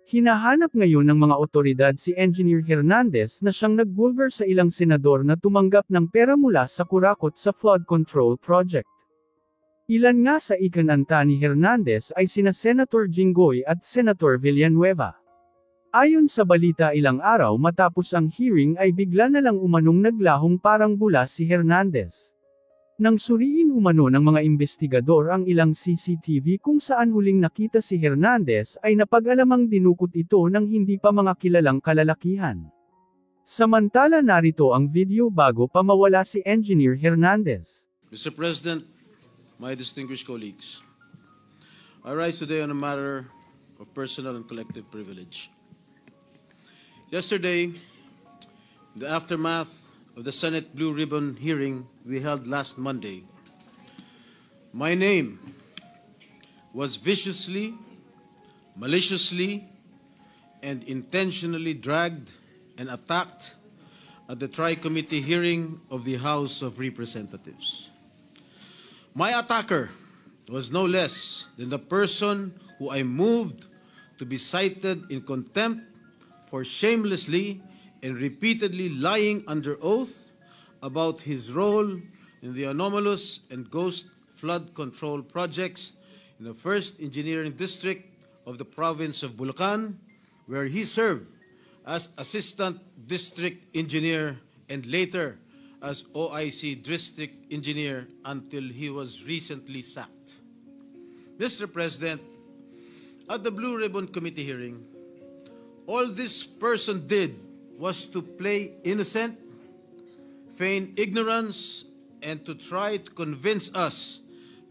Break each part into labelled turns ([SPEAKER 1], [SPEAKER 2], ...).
[SPEAKER 1] Hinahanap ngayon ng mga otoridad si Engineer Hernandez na siyang nagbulgar sa ilang senador na tumanggap ng pera mula sa kurakot sa flood control project. Ilan nga sa ikinanta ni Hernandez ay sina Senator Jinggoy at Senator Villanueva. Ayon sa balita, ilang araw matapos ang hearing ay bigla na lang umanong naglahong parang bula si Hernandez. Nang suriin umano ng mga investigador ang ilang CCTV kung saan huling nakita si Hernandez ay napag-alamang dinukot ito ng hindi pa mga kilalang kalalakihan. Samantala narito ang video bago pa mawala si Engineer Hernandez.
[SPEAKER 2] Mr. President, my distinguished colleagues, I rise today on a matter of personal and collective privilege. Yesterday, in the aftermath of the Senate Blue Ribbon hearing we held last Monday, my name was viciously, maliciously, and intentionally dragged and attacked at the Tri-Committee hearing of the House of Representatives. My attacker was no less than the person who I moved to be cited in contempt for shamelessly and repeatedly lying under oath about his role in the anomalous and ghost flood control projects in the 1st Engineering District of the province of Bulacan, where he served as Assistant District Engineer and later as OIC District Engineer until he was recently sacked. Mr. President, at the Blue Ribbon Committee hearing, all this person did was to play innocent, feign ignorance, and to try to convince us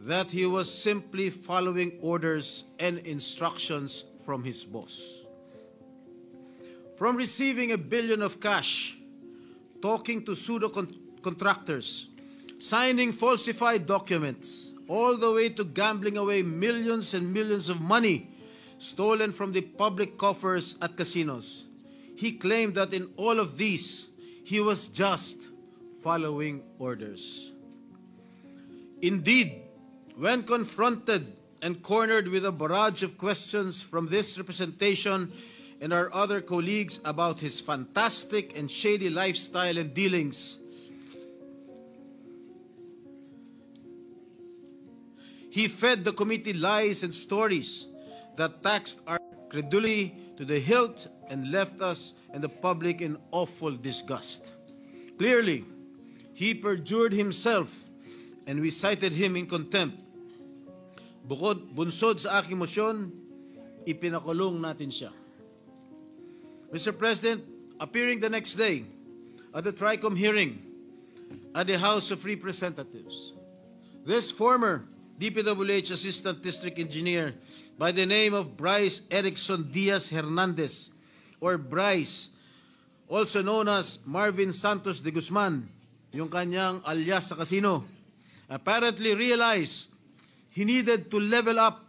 [SPEAKER 2] that he was simply following orders and instructions from his boss. From receiving $1 billion of cash, talking to pseudo-contractors, signing falsified documents, all the way to gambling away millions and millions of money stolen from the public coffers at casinos, he claimed that in all of these, he was just following orders. Indeed, when confronted and cornered with a barrage of questions from this representation and our other colleagues about his fantastic and shady lifestyle and dealings, he fed the committee lies and stories that taxed our credulity to the hilt and left us and the public in awful disgust. Clearly, he perjured himself and we cited him in contempt. Bunsod sa aking motion, ipinakulong natin siya. Mr. President, appearing the next day at the TRICOM hearing at the House of Representatives, this former DPWH Assistant District Engineer by the name of Bryce Erickson Diaz Hernandez, or Bryce, also known as Marvin Santos de Guzman, yung kanyang alias sa casino, apparently realized he needed to level up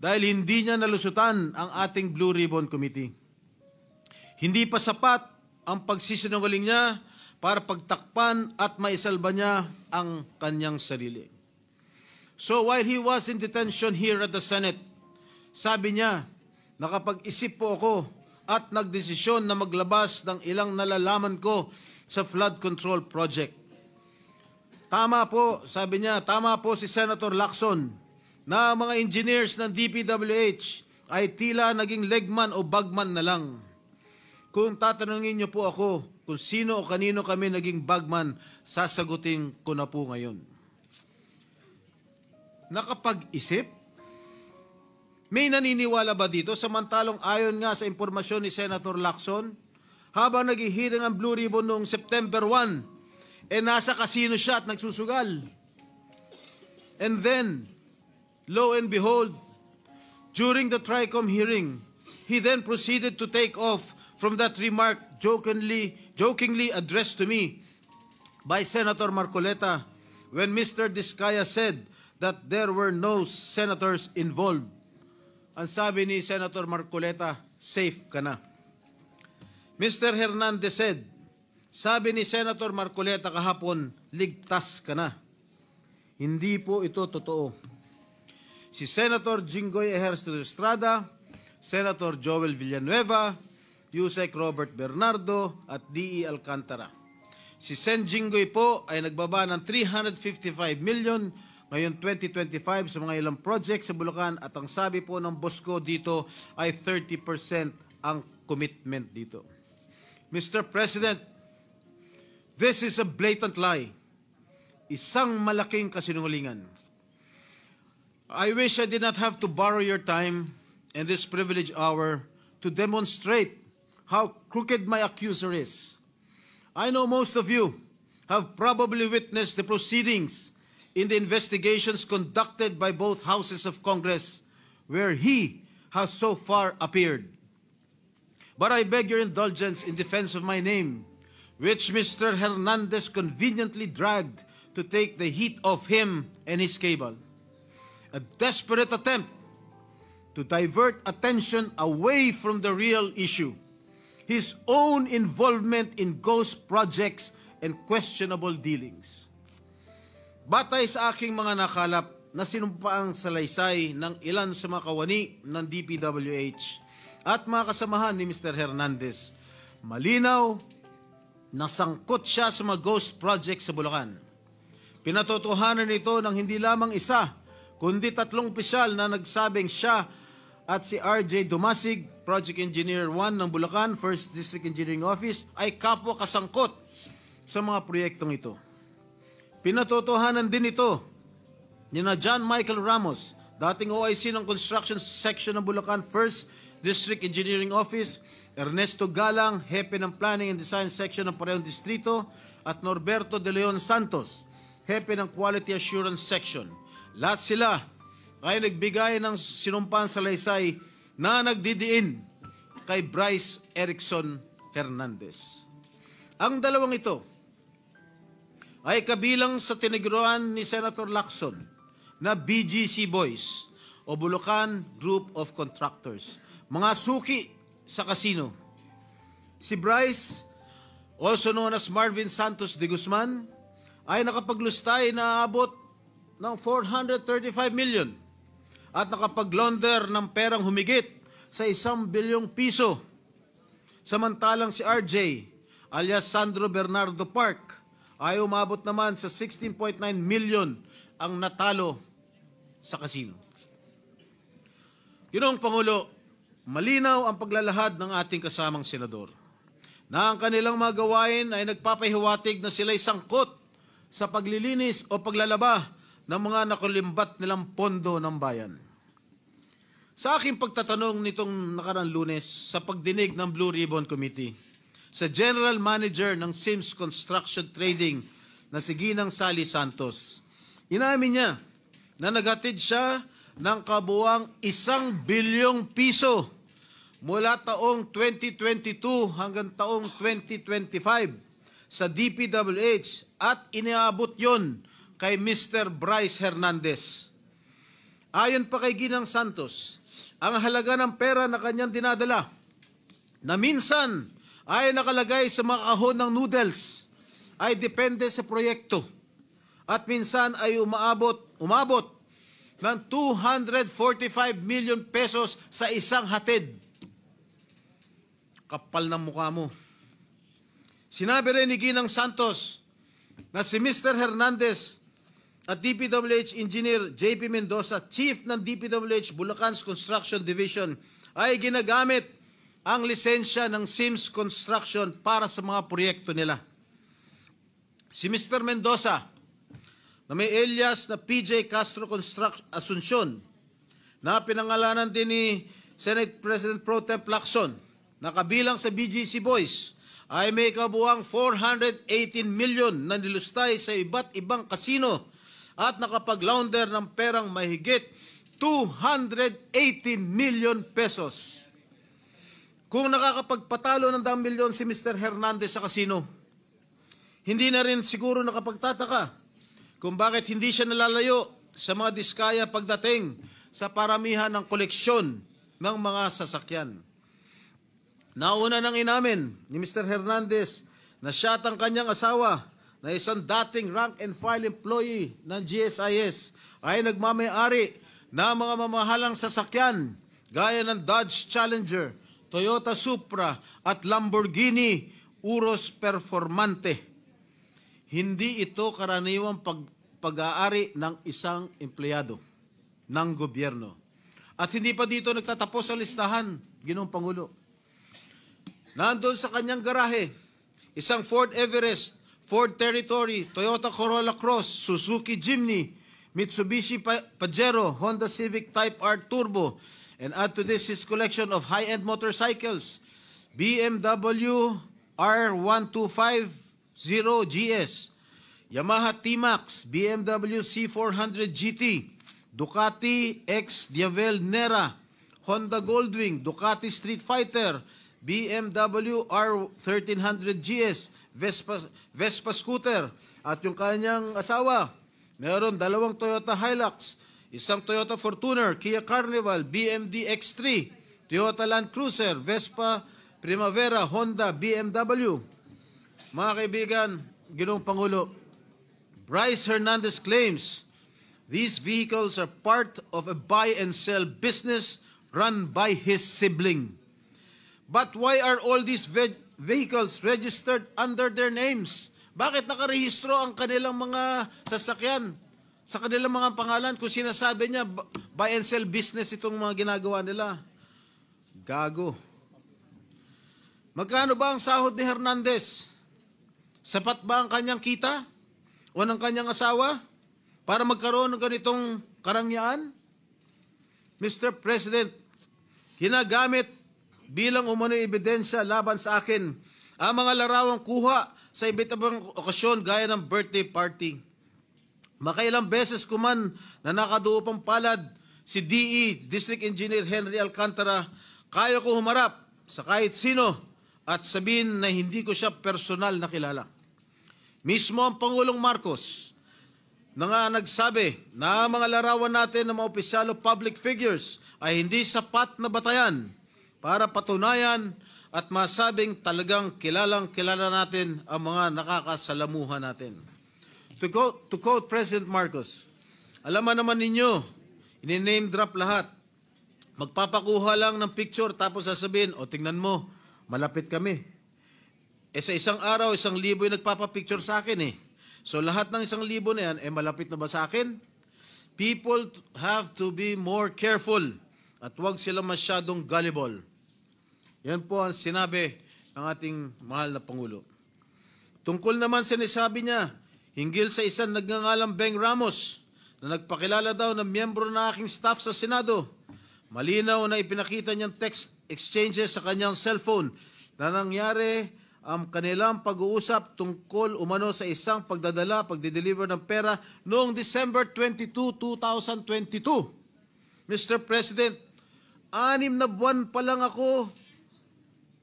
[SPEAKER 2] dahil hindi niya nalusutan ang ating Blue Ribbon Committee. Hindi pa sapat ang pagsisinungaling niya para pagtakpan at maisalba niya ang kanyang sarili. So while he was in detention here at the Senate, sabi niya, nakapag-isip po ako at nagdesisyon na maglabas ng ilang nalalaman ko sa flood control project. Tama po, sabi niya, tama po si Senator Lacson na mga engineers ng DPWH ay tila naging legman o bagman na lang. Kung tatanungin niyo po ako kung sino o kanino kami naging bagman, sasagutin ko na po ngayon. Nakapag-isip? May naniniwala ba dito? Samantalong ayon nga sa impormasyon ni Senator Lacson, habang naghihiring ang Blue Ribbon noong September 1, nasa casino siya at nagsusugal. And then, lo and behold, during the TRICOM hearing, he then proceeded to take off from that remark jokingly addressed to me by Senator Marcoleta when Mr. Diskaya said that there were no senators involved. Ang sabi ni Senator Marcoleta, safe ka na. Mr. Hernandez said, sabi ni Senator Marcoleta kahapon, ligtas ka na. Hindi po ito totoo. Si Senator Jinggoy Ejercito Estrada, Senator Joel Villanueva, Yusek Robert Bernardo at D.E. Alcantara. Si Sen Jinggoy po ay nagbaba ng 355 million ngayon 2025 sa mga ilang projects sa Bulacan at ang sabi po ng boss ko dito ay 30% ang commitment dito. Mr. President, this is a blatant lie. Isang malaking kasinungalingan. I wish I did not have to borrow your time in this privileged hour to demonstrate how crooked my accuser is. I know most of you have probably witnessed the proceedings in the investigations conducted by both houses of Congress, where he has so far appeared. But I beg your indulgence in defense of my name, which Mr. Hernandez conveniently dragged to take the heat off him and his cable. A desperate attempt to divert attention away from the real issue, his own involvement in ghost projects and questionable dealings. Batay sa aking mga nakalap na sinumpaang salaysay ng ilan sa mga kawani ng DPWH at mga kasamahan ni Mr. Hernandez, malinaw na sangkot siya sa mga ghost project sa Bulacan. Pinatotohanan ito ng hindi lamang isa, kundi 3 opisyal na nagsabing siya at si RJ Dumasig, Project Engineer 1 ng Bulacan, 1st District Engineering Office, ay kapwa kasangkot sa mga proyektong ito. Pinatotohanan din ito ni na John Michael Ramos, dating OIC ng Construction Section ng Bulacan 1st District Engineering Office, Ernesto Galang, Hepe ng Planning and Design Section ng parehong distrito, at Norberto De Leon Santos, Hepe ng Quality Assurance Section. Lahat sila ay nagbigay ng sinumpang salaysay na nagdidiin kay Bryce Erickson Hernandez. Ang dalawang ito ay kabilang sa tiniguruan ni Senator Lacson na BGC Boys o Bulacan Group of Contractors, mga suki sa kasino. Si Bryce, also known as Marvin Santos de Guzman, ay nakapaglustay na abot ng 435 million at nakapag-launder ng perang humigit sa 1 bilyong piso. Samantalang si RJ, alias Sandro Bernardo Park, ay umabot naman sa 16.9 million ang natalo sa kasino. Ginoong Pangulo, malinaw ang paglalahad ng ating kasamang senador na ang kanilang mga gawain ay nagpapahiwatig na sila'y sangkot sa paglilinis o paglalaba ng mga nakulimbat nilang pondo ng bayan. Sa aking pagtatanong nitong nakarang Lunes sa pagdinig ng Blue Ribbon Committee, sa General Manager ng Sims Construction Trading na si Ginang Sally Santos, inamin niya na naghatid siya ng kabuuang 1 bilyong piso mula taong 2022 hanggang taong 2025 sa DPWH at iniabot yon kay Mr. Bryce Hernandez. Ayon pa kay Ginang Santos, ang halaga ng pera na kanyang dinadala na minsan ay nakalagay sa mga kahon ng noodles ay depende sa proyekto at minsan ay umabot ng 245 million pesos sa isang hatid. Kapal ng mukha mo. Sinabi rin ni Ginang Santos na si Mr. Hernandez at DPWH Engineer JP Mendoza, Chief ng DPWH Bulacan's Construction Division, ay ginagamit ang lisensya ng Sims Construction para sa mga proyekto nila. Si Mr. Mendoza, na may alias na PJ Castro Asuncion, na pinangalanan din ni Senate President Pro Tem Lacson, na kabilang sa BGC Boys, ay may kabuuang 418 million na nilustay sa iba't ibang kasino at nakapag-launder ng perang mahigit 218 million pesos. Kung nakakapagpatalo ng 10 milyon si Mr. Hernandez sa kasino, hindi na rin siguro nakapagtataka kung bakit hindi siya nalalayo sa mga diskaya pagdating sa paramihan ng koleksyon ng mga sasakyan. Nauna nang inamin ni Mr. Hernandez na siya at ang kanyang asawa na isang dating rank and file employee ng GSIS ay nagmamayari ng mga mamahalang sasakyan gaya ng Dodge Challenger, Toyota Supra at Lamborghini Urus Performante. Hindi ito karaniwang pag-aari ng isang empleyado ng gobyerno. At hindi pa dito nagtatapos ang listahan, Ginoong Pangulo. Nandun sa kanyang garahe, isang Ford Everest, Ford Territory, Toyota Corolla Cross, Suzuki Jimny, Mitsubishi Pajero, Honda Civic Type R Turbo, and add to this his collection of high-end motorcycles, BMW R1250GS, Yamaha T-Max, BMW C400 GT, Ducati X Diavel Nera, Honda Goldwing, Ducati Street Fighter, BMW R1300 GS, Vespa scooter, at yung kanyang asawa, meron 2 Toyota Hilux, isang Toyota Fortuner, Kia Carnival, BMD X3, Toyota Land Cruiser, Vespa Primavera, Honda, BMW. Mga kaibigan, Ginoong Pangulo, Bryce Hernandez claims these vehicles are part of a buy and sell business run by his sibling. But why are all these vehicles registered under their names? Bakit nakarehistro ang kanilang mga sasakyan sa kanilang mga pangalan kung sinasabi niya buy and sell business itong mga ginagawa nila? Gago. Magkano ba ang sahod ni Hernandez? Sapat ba ang kanyang kita o ng kanyang asawa para magkaroon ng ganitong karangyaan? Mr. President, ginagamit bilang umano'y ebidensya laban sa akin ang mga larawang kuha sa iba't ibang okasyon gaya ng birthday party. Makailang beses ko man na nakaduupang palad si DE, District Engineer Henry Alcantara, kaya ko humarap sa kahit sino at sabihin na hindi ko siya personal na kilala. Mismo ang Pangulong Marcos na nga nagsabi na mga larawan natin ng mga opisyal o public figures ay hindi sapat na batayan para patunayan at masabing talagang kilala natin ang mga nakakasalamuhan natin. To quote President Marcos, alaman naman ninyo, ini-name drop lahat. Magpapakuha lang ng picture tapos sasabihin, o tingnan mo, malapit kami. Sa isang araw, 1,000 yung nagpapapicture sa akin eh. So lahat ng 1,000 na yan, malapit na ba sa akin? People have to be more careful at huwag sila masyadong gullible. Yan po ang sinabi ng ating mahal na Pangulo. Tungkol naman sinasabi niya, hinggil sa isang nagngangalang Beng Ramos na nagpakilala daw ng miyembro ng aking staff sa Senado. Malinaw na ipinakita niyang text exchanges sa kanyang cellphone na nangyari ang kanilang pag-uusap tungkol umano sa isang pagdideliver ng pera noong December 22, 2022. Mr. President, 6 na buwan pa lang ako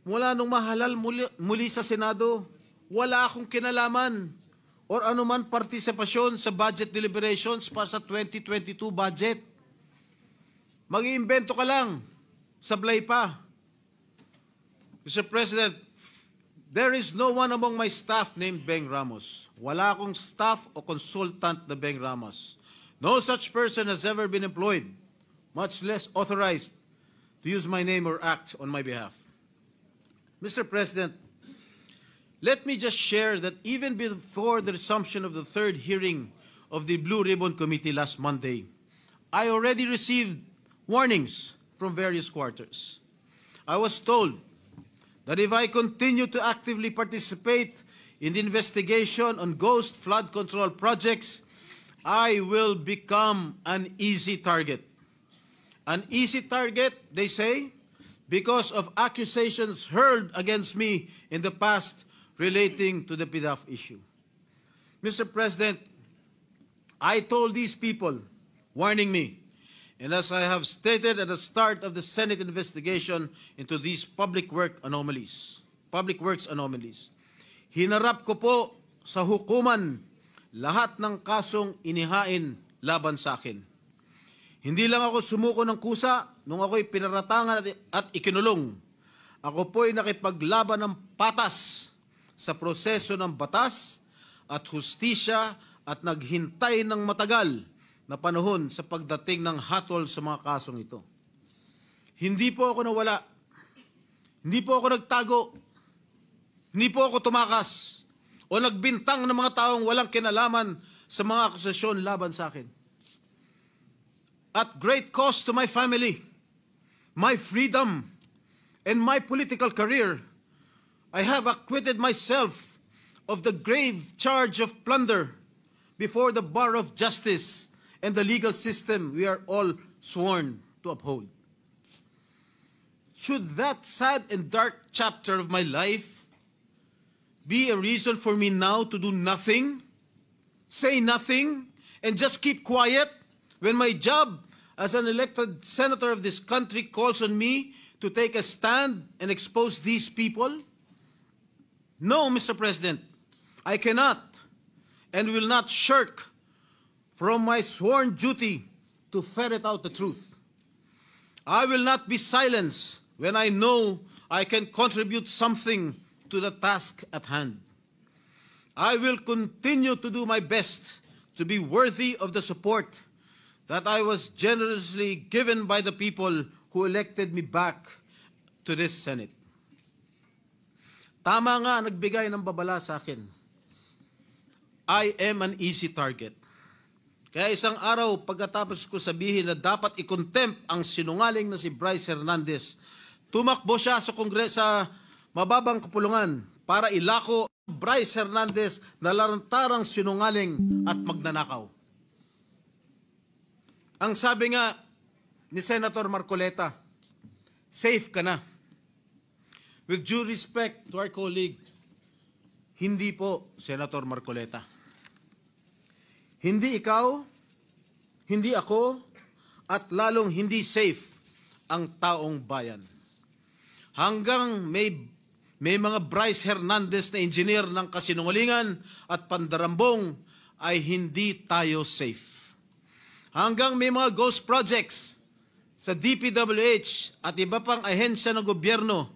[SPEAKER 2] mula nung mahalal muli sa Senado. Wala akong kinalaman or anuman partisipasyon sa budget deliberations para sa 2022 budget. Mag-iimbento ka lang, sablay pa. Mr. President, there is no one among my staff named Beng Ramos. Wala akong staff o consultant na Beng Ramos. No such person has ever been employed, much less authorized to use my name or act on my behalf. Mr. President, let me just share that even before the resumption of the 3rd hearing of the Blue Ribbon Committee last Monday, I already received warnings from various quarters. I was told that if I continue to actively participate in the investigation on ghost flood control projects, I will become an easy target. An easy target, they say, because of accusations hurled against me in the past relating to the PDAF issue. Mr. President, I told these people, warning me, and as I have stated at the start of the Senate investigation into these public works anomalies, hinarap ko po sa hukuman lahat ng kasong inihain laban sa akin. Hindi lang ako sumuko ng kusa nung ako'y pinaratangan at ikinulong. Ako po'y nakipaglaban ng patas sa proseso ng batas at hustisya at naghintay ng matagal na panahon sa pagdating ng hatol sa mga kasong ito. Hindi po ako nawala. Hindi po ako nagtago. Hindi po ako tumakas o nagbintang ng mga taong walang kinalaman sa mga akusasyon laban sa akin. At great cost to my family, my freedom, and my political career, I have acquitted myself of the grave charge of plunder before the bar of justice and the legal system we are all sworn to uphold. Should that sad and dark chapter of my life be a reason for me now to do nothing, say nothing, and just keep quiet when my job as an elected senator of this country calls on me to take a stand and expose these people? No, Mr. President, I cannot and will not shirk from my sworn duty to ferret out the truth. I will not be silenced when I know I can contribute something to the task at hand. I will continue to do my best to be worthy of the support that I was generously given by the people who elected me back to this Senate. Tama nga nagbigay ng babala sa akin. I am an easy target. Kaya isang araw pagkatapos ko sabihin na dapat i-contempt ang sinungaling na si Bryce Hernandez, tumakbo siya sa Kongreso sa mababang kapulungan para ilako Bryce Hernandez na lantarang sinungaling at magnanakaw. Ang sabi nga ni Senator Marcoleta, safe ka na. With due respect to our colleague, hindi po, Senator Marcoleta. Hindi ikaw, hindi ako, at lalong hindi safe ang taong bayan. Hanggang may mga Bryce Hernandez na engineer ng kasinungalingan at pandarambong ay hindi tayo safe. Hanggang may mga ghost projects sa DPWH at iba pang ahensya ng gobyerno,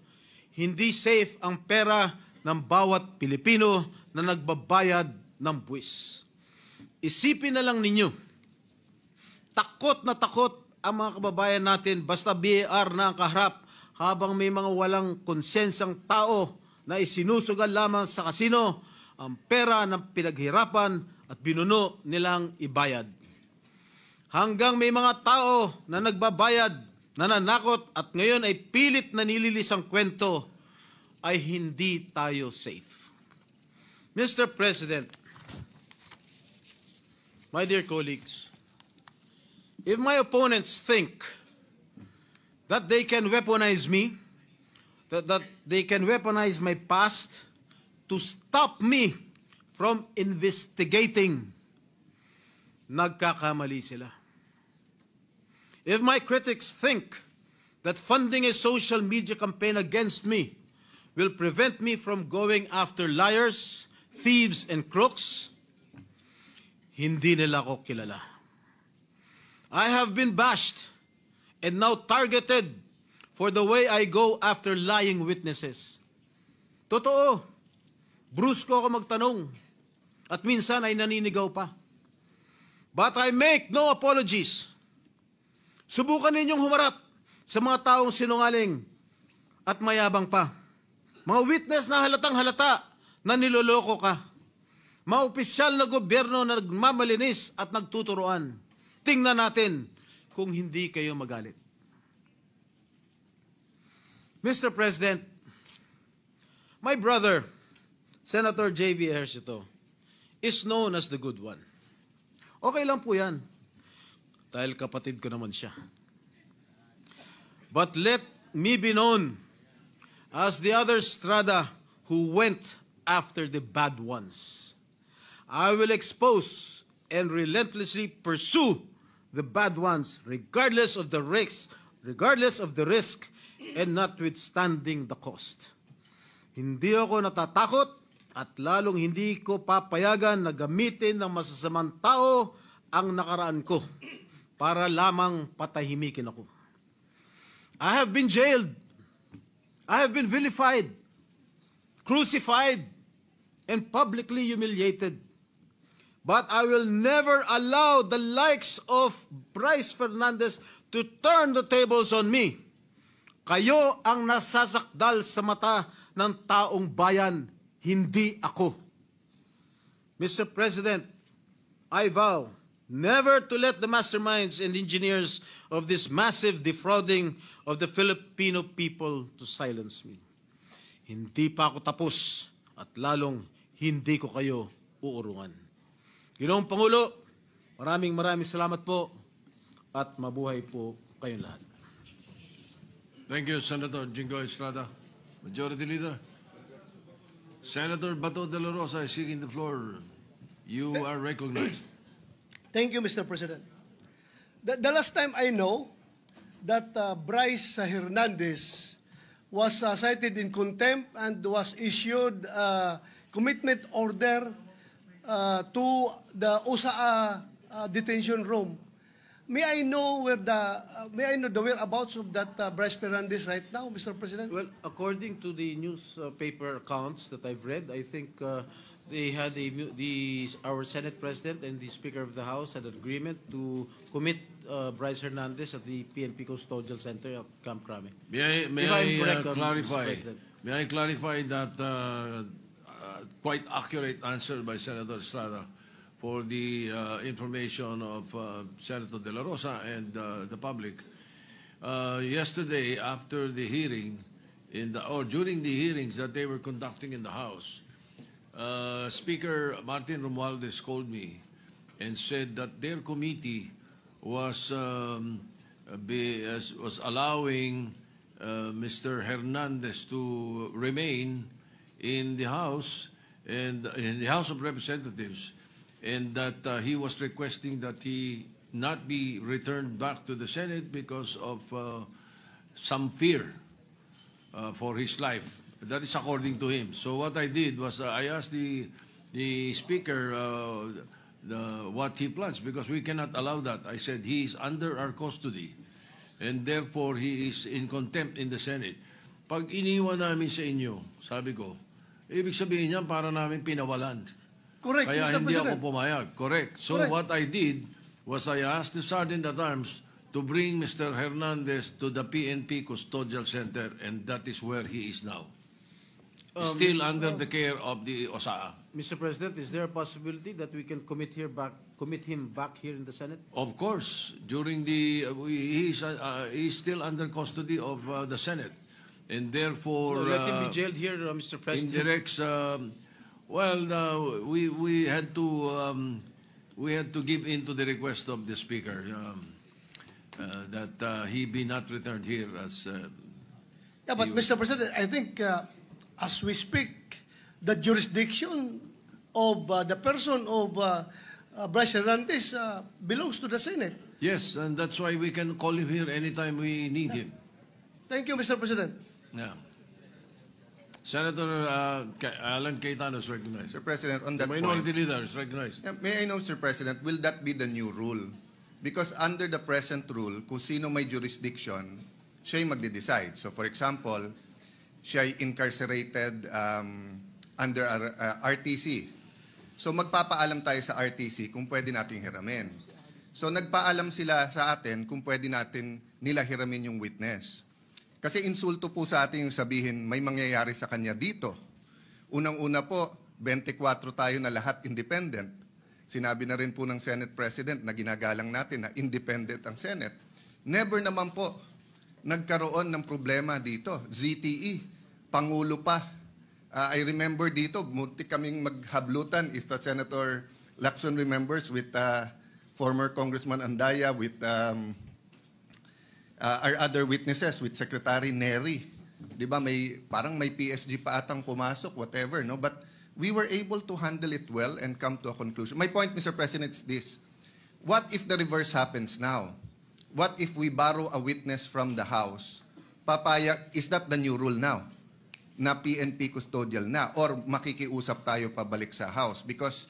[SPEAKER 2] hindi safe ang pera ng bawat Pilipino na nagbabayad ng buwis. Isipin na lang ninyo, takot na takot ang mga kababayan natin basta BAR na ang kaharap habang may mga walang konsensang tao na isinusugal lamang sa kasino ang pera ng pinaghirapan at binuno nilang ibayad. Hanggang may mga tao na nagbabayad, nananakot at ngayon ay pilit na nililis ang kwento, ay hindi tayo safe. Mr. President, my dear colleagues, if my opponents think that they can weaponize me, that they can weaponize my past to stop me from investigating, nagkakamali sila. If my critics think that funding a social media campaign against me will prevent me from going after liars, thieves, and crooks, hindi nila ako kilala. I have been bashed and now targeted for the way I go after lying witnesses. Totoo, brusko ako magtanong at minsan ay naninigaw pa. But I make no apologies. Subukan ninyong humarap sa mga taong sinungaling at mayabang pa. Mga witness na halatang halata na niloloko ka. Mga opisyal na gobyerno na nagmamalinis at nagtuturoan. Tingnan natin kung hindi kayo magalit. Mr. President, my brother, Senator J.V. Ejercito, is known as the good one. Okay lang po yan. Dahil kapatid ko naman siya. But let me be known as the other strada who went after the bad ones. I will expose and relentlessly pursue the bad ones regardless of the risk and notwithstanding the cost. Hindi ako natatakot at lalong hindi ko papayagan na gamitin ng masasamang tao ang nakaraan ko para lamang patahimikin ako. I have been jailed. I have been vilified, crucified, and publicly humiliated. But I will never allow the likes of Bryce Hernandez to turn the tables on me Kayo ang nasasakdal sa mata ng taong bayan, hindi ako. Mr. President, I vow never to let the masterminds and engineers of this massive defrauding of the Filipino people to silence me. Hindi pa ako tapos at lalong hindi ko kayo uurungan. Ginoong Pangulo, maraming salamat po at mabuhay po kayong lahat.
[SPEAKER 3] Thank you, Senator Jingo Estrada. Majority Leader. Senator Bato de la Rosa is seeking the floor. You are recognized.
[SPEAKER 4] Thank you, Mr. President. The last time I know that Bryce Hernandez was cited in contempt and was issued a commitment order to the USAA detention room. May I know the whereabouts of that Bryce Hernandez right now, Mr. President?
[SPEAKER 2] Well, according to the newspaper accounts that I've read, I think they had our Senate President and the Speaker of the House had an agreement to commit Bryce Hernandez at the PNP Custodial Center at Camp Crame.
[SPEAKER 3] May
[SPEAKER 2] If I'm
[SPEAKER 3] I
[SPEAKER 2] correct,
[SPEAKER 3] clarify?
[SPEAKER 2] Mr. President.
[SPEAKER 3] May I clarify that quite accurate answer by Senator Estrada for the information of Senator De La Rosa and the public. Yesterday, after the hearing, during the hearings that they were conducting in the House, Speaker Martin Romualdez called me and said that their committee was allowing Mr. Hernandez to remain in the House and in the House of Representatives, and that he was requesting that he not be returned back to the Senate because of some fear for his life. That is according to him. So what I did was I asked the Speaker what he plans, because we cannot allow that. I said he is under our custody and therefore he is in contempt in the Senate. Pag iniwan namin sa inyo, sabi ko, ibig sabihin niyan para namin pinawalan.
[SPEAKER 4] Correct,
[SPEAKER 3] Kaya
[SPEAKER 4] Mr.
[SPEAKER 3] hindi
[SPEAKER 4] President.
[SPEAKER 3] ako pumayag. Correct. So
[SPEAKER 4] Correct.
[SPEAKER 3] what I did was I asked the Sergeant at Arms to bring Mr. Hernandez to the PNP Custodial Center, and that is where he is now. Still under the care of the OSAA.
[SPEAKER 2] Mr. President, is there a possibility that we can commit him back here in the Senate?
[SPEAKER 3] Of course, during the he's still under custody of the Senate, and therefore
[SPEAKER 2] Let him be jailed here, Mr. President.
[SPEAKER 3] indirects. We had to give in to the request of the Speaker that he be not returned here as.
[SPEAKER 4] Yeah, but Mr. President, I think as we speak, the jurisdiction of the person of Bryce Hernandez belongs to the Senate.
[SPEAKER 3] Yes, and that's why we can call him here anytime we need him.
[SPEAKER 4] Thank you, Mr. President.
[SPEAKER 3] Yeah. Senator Alan Cayetano is recognized.
[SPEAKER 5] Mr. President, on that
[SPEAKER 3] Minority
[SPEAKER 5] point,
[SPEAKER 3] Leader is recognized.
[SPEAKER 5] may I know, Mr. President, will that be the new rule? Because under the present rule, kung sino may jurisdiction, siya'y magde-decide. So for example, siya'y incarcerated under RTC. So magpapaalam tayo sa RTC kung pwede nating hiramin. So nagpaalam sila sa atin kung pwede natin nila hiramin yung witness. Kasi insulto po sa atin yung sabihin may mangyayari sa kanya dito. Unang-una po, 24 tayo na lahat independent. Sinabi na rin po ng Senate President na ginagalang natin na independent ang Senate. Never naman po nagkaroon ng problema dito. ZTE, Pangulo pa. I remember dito, muntik kaming maghablutan, if Senator Lacson remembers, with former Congressman Andaya, with our other witnesses, with Secretary Neri. Di ba, parang may PSG pa atang pumasok, whatever, no? But we were able to handle it well and come to a conclusion. My point, Mr. President, is this. What if the reverse happens now? What if we borrow a witness from the House? Is that the new rule now? Na PNP custodial na? Or makikiusap tayo pabalik sa House? Because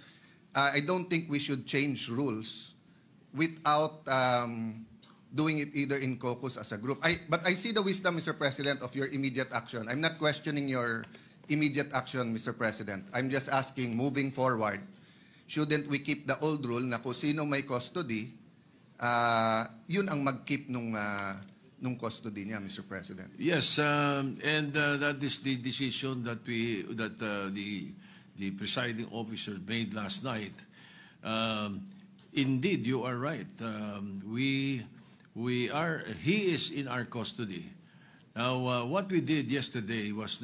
[SPEAKER 5] I don't think we should change rules without doing it either in caucus as a group. But I see the wisdom, Mr. President, of your immediate action. I'm not questioning your immediate action, Mr. President. I'm just asking, moving forward, shouldn't we keep the old rule na kung sino may custody, yun ang mag-keep nung nung custody niya, Mr. President.
[SPEAKER 3] Yes, and that is the decision that the presiding officer made last night. Indeed, you are right. He is in our custody. Now, what we did yesterday was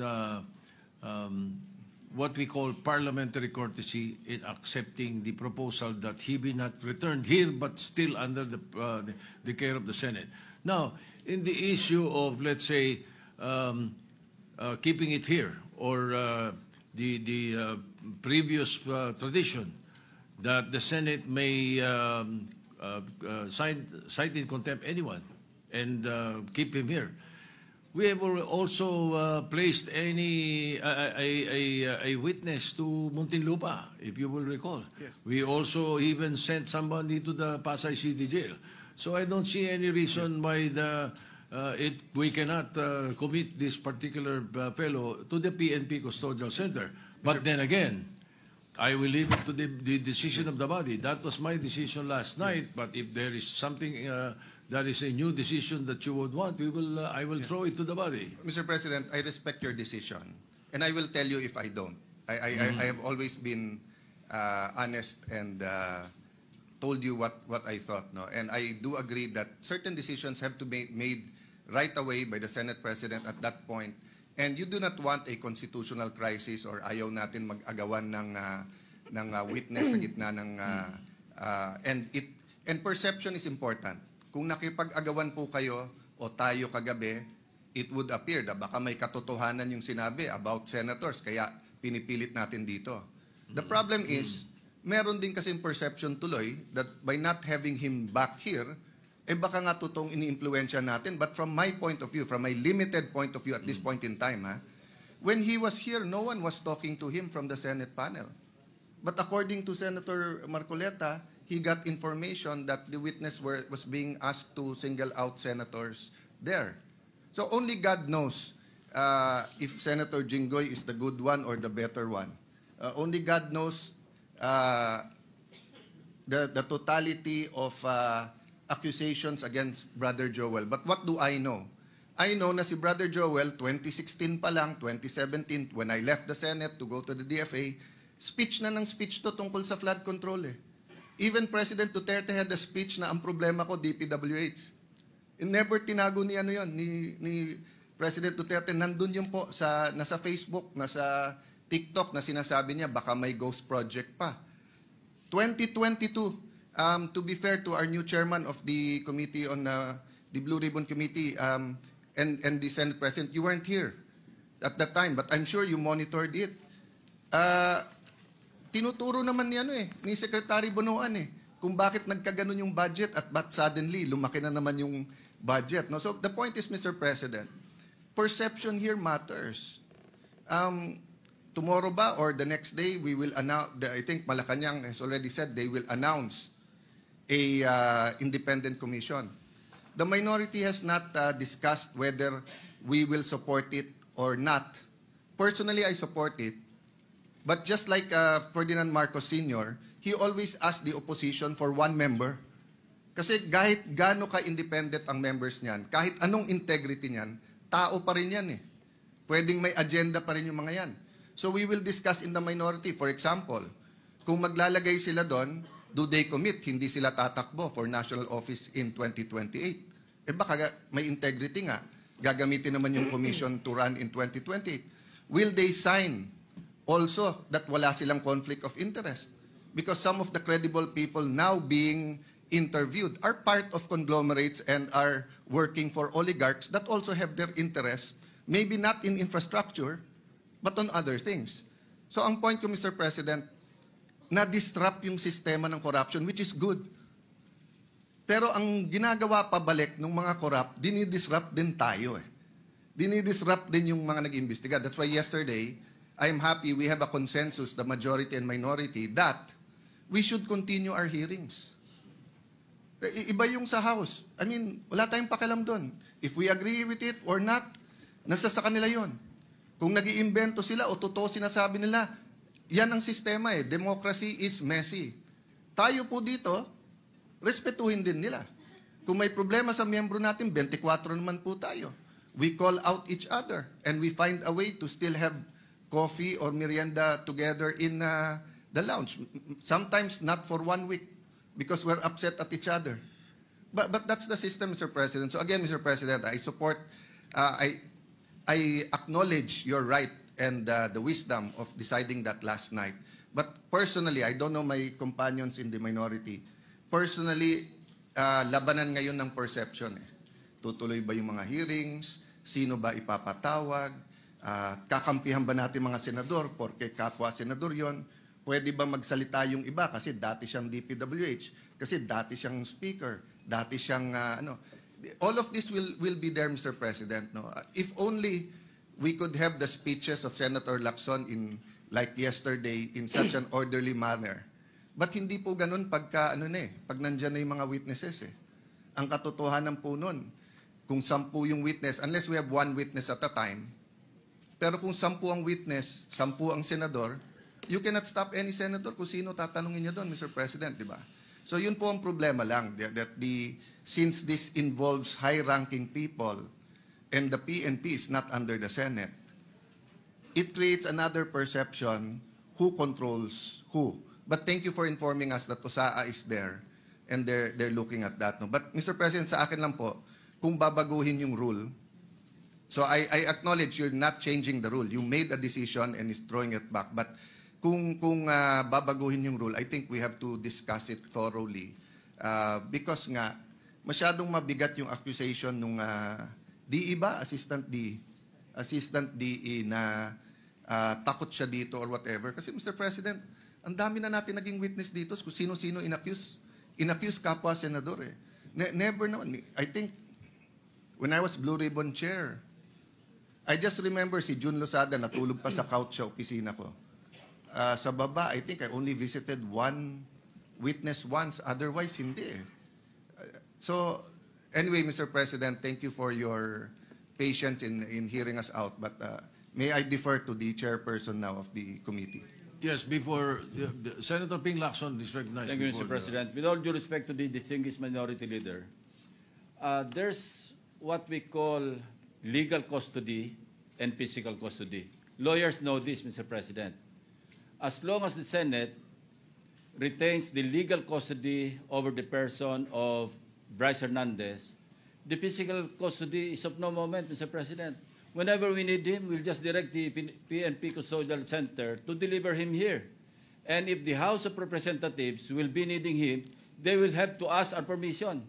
[SPEAKER 3] what we call parliamentary courtesy in accepting the proposal that he be not returned here, but still under the care of the Senate. Now, in the issue of, let's say, keeping it here, or the previous tradition that the Senate may cite in contempt anyone and keep him here. We have also placed a witness to Muntinlupa, if you will recall.
[SPEAKER 5] Yes.
[SPEAKER 3] We also even sent somebody to the Pasay City Jail. So I don't see any reason why we cannot commit this particular fellow to the PNP Custodial Center. But then again, I will leave it to the decision of the body. That was my decision last night. But if there is something that is a new decision that you would want, I will throw it to the body.
[SPEAKER 5] Mr. President, I respect your decision, and I will tell you if I don't. I have always been honest and told you what I thought. No? And I do agree that certain decisions have to be made right away by the Senate President at that point. And you do not want a constitutional crisis or ayaw natin mag-agawan ng witness sa gitna ng and perception is important. Kung nakipag-agawan po kayo o tayo kagabi, it would appear na baka may katotohanan yung sinabi about senators, kaya pinipilit natin dito. The problem is, meron din kasing perception tuloy that by not having him back here, baka nga totoong ini-impluensya natin. But from my point of view, from my limited point of view at this point in time, when he was here, no one was talking to him from the Senate panel. But according to Senator Marcoleta, he got information that the witness was being asked to single out senators there. So only God knows if Senator Jinggoy is the good one or the better one. Only God knows the totality of accusations against Brother Joel. But what do I know? I know na si Brother Joel, 2016 pa lang, 2017, when I left the Senate to go to the DFA, speech na ng speech to tungkol sa flood control eh. Even President Duterte had a speech na ang problema ko, DPWH. And never tinago ni ni President Duterte. Nandun yun po, nasa Facebook, nasa TikTok na sinasabi niya, baka may ghost project pa. 2022, to be fair to our new chairman of the committee on the Blue Ribbon Committee and the Senate President, you weren't here at that time, but I'm sure you monitored it. Tinuturo naman ni Secretary Bonoan kung bakit nagkaganon yung budget at ba't suddenly lumaki na naman yung budget. No? So the point is, Mr. President, perception here matters. Tomorrow ba or the next day, we will announce, I think Malacanang has already said they will announce a independent commission. The minority has not discussed whether we will support it or not. Personally, I support it. But just like Ferdinand Marcos Sr., he always asked the opposition for one member. Kasi kahit gaano ka-independent ang members niyan, kahit anong integrity niyan, tao pa rin yan eh. Pwedeng may agenda pa rin yung mga yan. So we will discuss in the minority. For example, kung maglalagay sila doon, do they commit? Hindi sila tatakbo for national office in 2028. Baka may integrity nga. Gagamitin naman yung commission to run in 2028. Will they sign also that wala silang conflict of interest? Because some of the credible people now being interviewed are part of conglomerates and are working for oligarchs that also have their interests, maybe not in infrastructure, but on other things. So ang point ko, Mr. President, na-disrupt yung sistema ng corruption, which is good. Pero ang ginagawa pabalik ng mga corrupt, dinidisrupt din tayo eh. Dinidisrupt din yung mga nag-imbestiga. That's why yesterday, I'm happy we have a consensus, the majority and minority, that we should continue our hearings. Iba yung sa House. I mean, wala tayong pakialam doon. If we agree with it or not, nasa sa kanila yon. Kung nag-iimbento sila o totoo sinasabi nila, yan ang sistema eh. Democracy is messy. Tayo po dito, respetuhin din nila. Kung may problema sa miyembro natin, 24 naman po tayo. We call out each other and we find a way to still have coffee or merienda together in the lounge. Sometimes not for 1 week because we're upset at each other. But that's the system, Mr. President. So again, Mr. President, I support, I acknowledge your right and the wisdom of deciding that last night. But personally, I don't know my companions in the minority. Personally, labanan ngayon ng perception. Tutuloy ba yung mga hearings? Sino ba ipapatawag? Kakampihan ba natin mga senador? Porque kapwa senador yon. Pwede ba magsalita yung iba? Kasi dati siyang DPWH. Kasi dati siyang speaker. Dati siyang, all of this will be there, Mr. President. No? If only we could have the speeches of Senator Lacson in, like yesterday, in such an orderly manner. But hindi po ganun pagka, pag nandyan na yung mga witnesses eh. Ang katotohanan po nun, kung 10 yung witness, unless we have 1 witness at a time, pero kung 10 ang witness, 10 ang senador, you cannot stop any senator kung sino tatanungin niya doon, Mr. President, di ba? So yun po ang problema lang, that since this involves high-ranking people and the PNP is not under the Senate, it creates another perception who controls who. But thank you for informing us that TUSAA is there and they're looking at that. No? But Mr. President, sa akin lang po, kung babaguhin yung rule, so I acknowledge you're not changing the rule. You made a decision and is throwing it back. But kung babaguhin yung rule, I think we have to discuss it thoroughly. Because nga, masyadong mabigat yung accusation nung DE ba? Assistant DE na takot siya dito or whatever. Kasi Mr. President, ang dami na natin naging witness dito kung sino-sino inaccuse kapwa senador eh. Never naman. I think, when I was Blue Ribbon Chair, I just remember si Jun Losada natulog pa sa couch sa opisina ko. Sa baba, I think I only visited 1 witness once. Otherwise, hindi eh. So, anyway, Mr. President, thank you for your patience in hearing us out. But may I defer to the chairperson now of the committee.
[SPEAKER 3] Yes, before Senator Ping Lacson is recognized.
[SPEAKER 6] Thank you, Mr. President. With all due respect to the distinguished minority leader, there's what we call legal custody and physical custody. Lawyers know this, Mr. President. As long as the Senate retains the legal custody over the person of Bryce Hernandez, the physical custody is of no moment, Mr. President. Whenever we need him, we'll just direct the PNP Custodial Center to deliver him here. And if the House of Representatives will be needing him, they will have to ask our permission.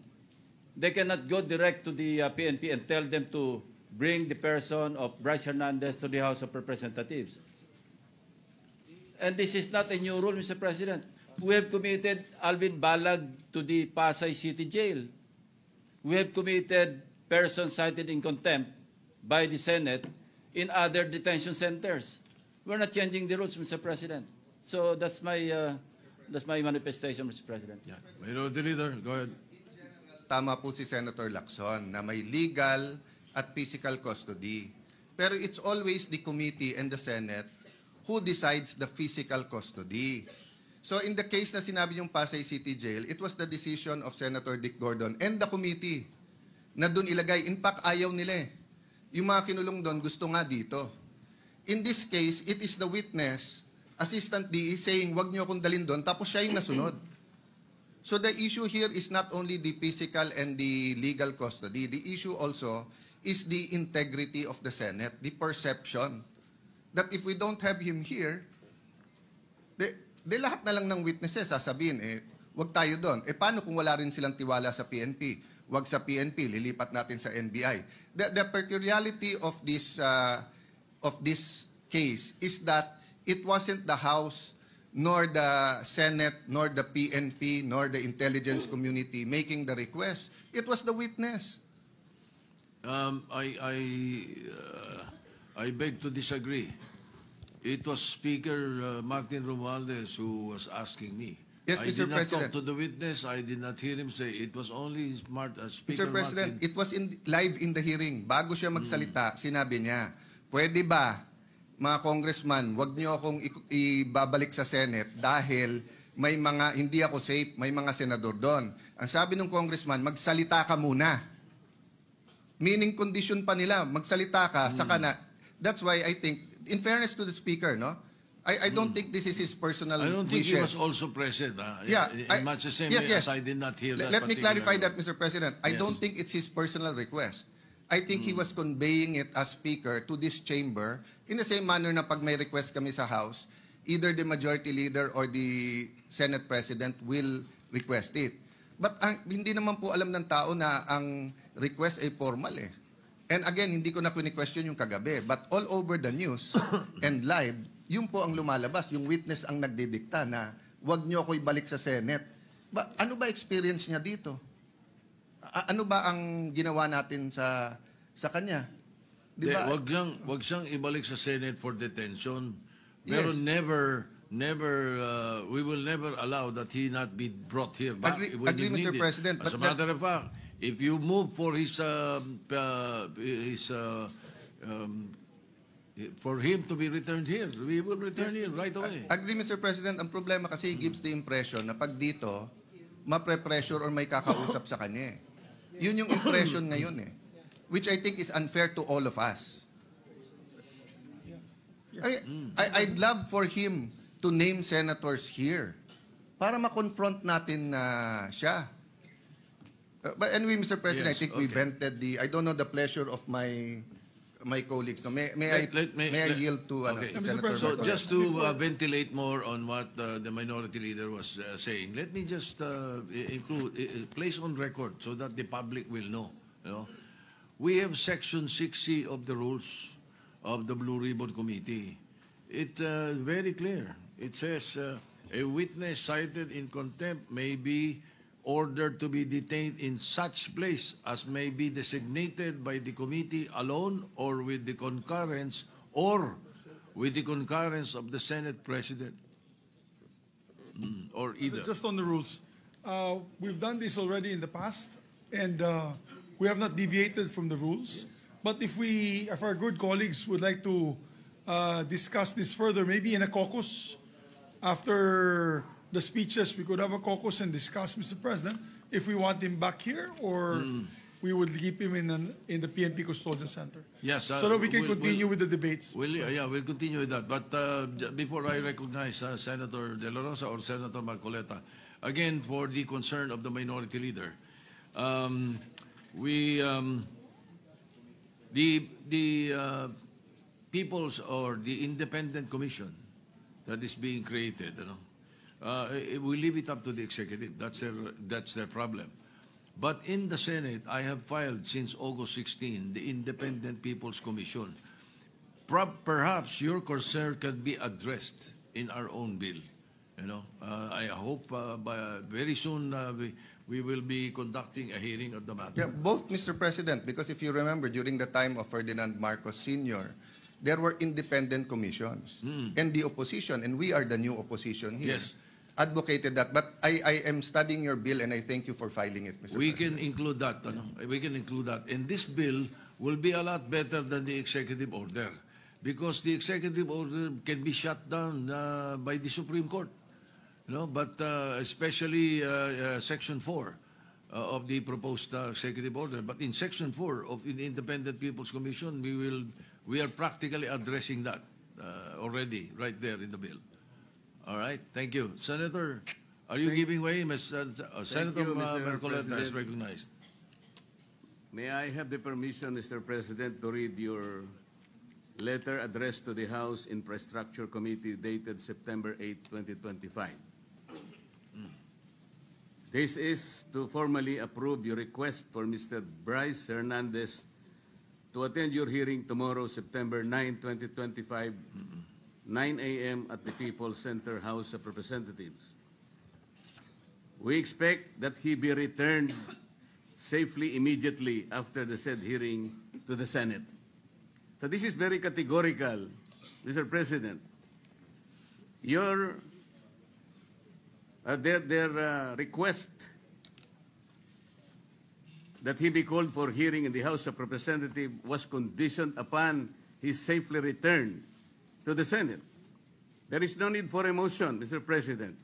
[SPEAKER 6] They cannot go direct to the PNP and tell them to bring the person of Bryce Hernandez to the House of Representatives. And this is not a new rule, Mr. President. We have committed Alvin Balag to the Pasay City Jail. We have committed persons cited in contempt by the Senate in other detention centers. We're not changing the rules, Mr. President. So that's my manifestation, Mr. President.
[SPEAKER 3] Yeah. Minority Leader, go ahead.
[SPEAKER 5] Tama po si Senator Lacson na may legal at physical custody. Pero it's always the committee and the Senate who decides the physical custody. So in the case na sinabi yung Pasay City Jail, it was the decision of Senator Dick Gordon and the committee na doon ilagay. In fact, ayaw nila eh. Yung mga kinulong doon, gusto nga dito. In this case, it is the witness, Assistant DE, saying, wag niyo akong dalhin doon, tapos siya yung nasunod. So the issue here is not only the physical and the legal custody. The issue also is the integrity of the Senate, the perception that if we don't have him here, de lahat na lang ng witnesses sasabihin, wag tayo doon. Paano kung wala rin silang tiwala sa PNP? Wag sa PNP, lilipat natin sa NBI. The peculiarity of this case is that it wasn't the House, nor the Senate, nor the PNP, nor the intelligence community making the request. It was the witness.
[SPEAKER 3] I beg to disagree. It was Speaker Martin Romualdez who was asking me.
[SPEAKER 5] Yes,
[SPEAKER 3] I
[SPEAKER 5] Mr.
[SPEAKER 3] did not
[SPEAKER 5] President.
[SPEAKER 3] talk to the witness. I did not hear him say. It was only
[SPEAKER 5] Mr.
[SPEAKER 3] Speaker
[SPEAKER 5] President,
[SPEAKER 3] Martin.
[SPEAKER 5] it was live in the hearing. Bago siya magsalita, sinabi niya, pwede ba, mga congressman, wag niyo akong ibabalik sa Senate dahil may mga, hindi ako safe, may mga senador doon. Ang sabi ng congressman, magsalita ka muna. Meaning condition pa nila, magsalita ka, saka na. That's why I think, in fairness to the speaker, no? I don't think this is his personal
[SPEAKER 3] I don't think
[SPEAKER 5] wishes.
[SPEAKER 3] he was also present.
[SPEAKER 5] Yeah,
[SPEAKER 3] in much the same way as I did not hear that.
[SPEAKER 5] Let me clarify
[SPEAKER 3] particular-
[SPEAKER 5] that, Mr. President. I
[SPEAKER 3] Yes.
[SPEAKER 5] don't think it's his personal request. I think he was conveying it as speaker to this chamber in the same manner na pag may request kami sa House, either the majority leader or the Senate President will request it. But hindi naman po alam ng tao na ang request ay formal eh. And again, hindi ko na question yung kagabi. But all over the news and live, yun po ang lumalabas. Yung witness ang nagdidikta na wag niyo ako ibalik sa Senate. Ano ba experience niya dito? Ano ba ang ginawa natin sa kanya? Di ba?
[SPEAKER 3] Wag siyang ibalik sa Senate for detention. Pero
[SPEAKER 5] Yes.
[SPEAKER 3] we will never allow that he not be brought here back when
[SPEAKER 5] Agree,
[SPEAKER 3] he
[SPEAKER 5] Mr.
[SPEAKER 3] needed.
[SPEAKER 5] President,
[SPEAKER 3] As a
[SPEAKER 5] but
[SPEAKER 3] matter of fact, if you move for for him to be returned here, we will return him right away.
[SPEAKER 5] Agree, Mr. President. Ang problema kasi he gives the impression na pag dito, mapre-pressure or may kakausap sa kanya eh. Yun yung impression ngayon eh. Which I think is unfair to all of us. I'd love for him to name senators here para ma-confront natin na siya. But anyway, Mr. President,
[SPEAKER 3] Yes,
[SPEAKER 5] I think we
[SPEAKER 3] okay.
[SPEAKER 5] vented the, I don't know the pleasure of my colleagues. No, may I yield to
[SPEAKER 3] okay.
[SPEAKER 5] Senator
[SPEAKER 3] So
[SPEAKER 5] Marcoleta?
[SPEAKER 3] just to ventilate more on what the minority leader was saying, let me just place on record so that the public will know. You know, we have Section 6C of the rules of the Blue Ribbon Committee. It's very clear. It says a witness cited in contempt may be ordered to be detained in such place as may be designated by the committee alone or with the concurrence of the Senate President. Or either.
[SPEAKER 7] Just on the rules, we've done this already in the past, and we have not deviated from the rules. But if our good colleagues would like to discuss this further, maybe in a caucus, after the speeches, we could have a caucus and discuss, Mr. President, if we want him back here or we would keep him in the PNP Custodial Center.
[SPEAKER 3] Yes,
[SPEAKER 7] so that we can continue with the debates.
[SPEAKER 3] We'll continue with that. But before I recognize Senator De La Rosa or Senator Marcoleta, again, for the concern of the minority leader, the People's or the Independent Commission that is being created, we leave it up to the executive. That's their problem. But in the Senate, I have filed since August 16 the Independent People's Commission. Perhaps your concern can be addressed in our own bill. I hope very soon we will be conducting a hearing of the matter.
[SPEAKER 5] Yeah, both, Mr. President, because if you remember, during the time of Ferdinand Marcos Sr., there were independent commissions. And the opposition, and we are the new opposition here,
[SPEAKER 3] Yes.
[SPEAKER 5] advocated that. But I am studying your bill, and I thank you for filing it, Mr.
[SPEAKER 3] We
[SPEAKER 5] President.
[SPEAKER 3] can include that. We can include that. And this bill will be a lot better than the executive order because the executive order can be shut down by the Supreme Court. But especially Section 4 of the proposed executive order. But in Section 4 of the Independent People's Commission, we are practically addressing that already right there in the bill. All right, thank you. Senator, are you giving way? Senator
[SPEAKER 8] you, Mr.
[SPEAKER 3] Marcoleta is
[SPEAKER 8] President.
[SPEAKER 3] recognized.
[SPEAKER 8] May I have the permission, Mr. President, to read your letter addressed to the House Infrastructure Committee dated September 8, 2025. This is to formally approve your request for Mr. Bryce Hernandez to attend your hearing tomorrow, September 9, 2025, 9 a.m. at the People's Center House of Representatives. We expect that he be returned safely immediately after the said hearing to the Senate. So this is very categorical, Mr. President. Their request that he be called for hearing in the House of Representatives was conditioned upon his safely return to the Senate. There is no need for a motion, Mr. President.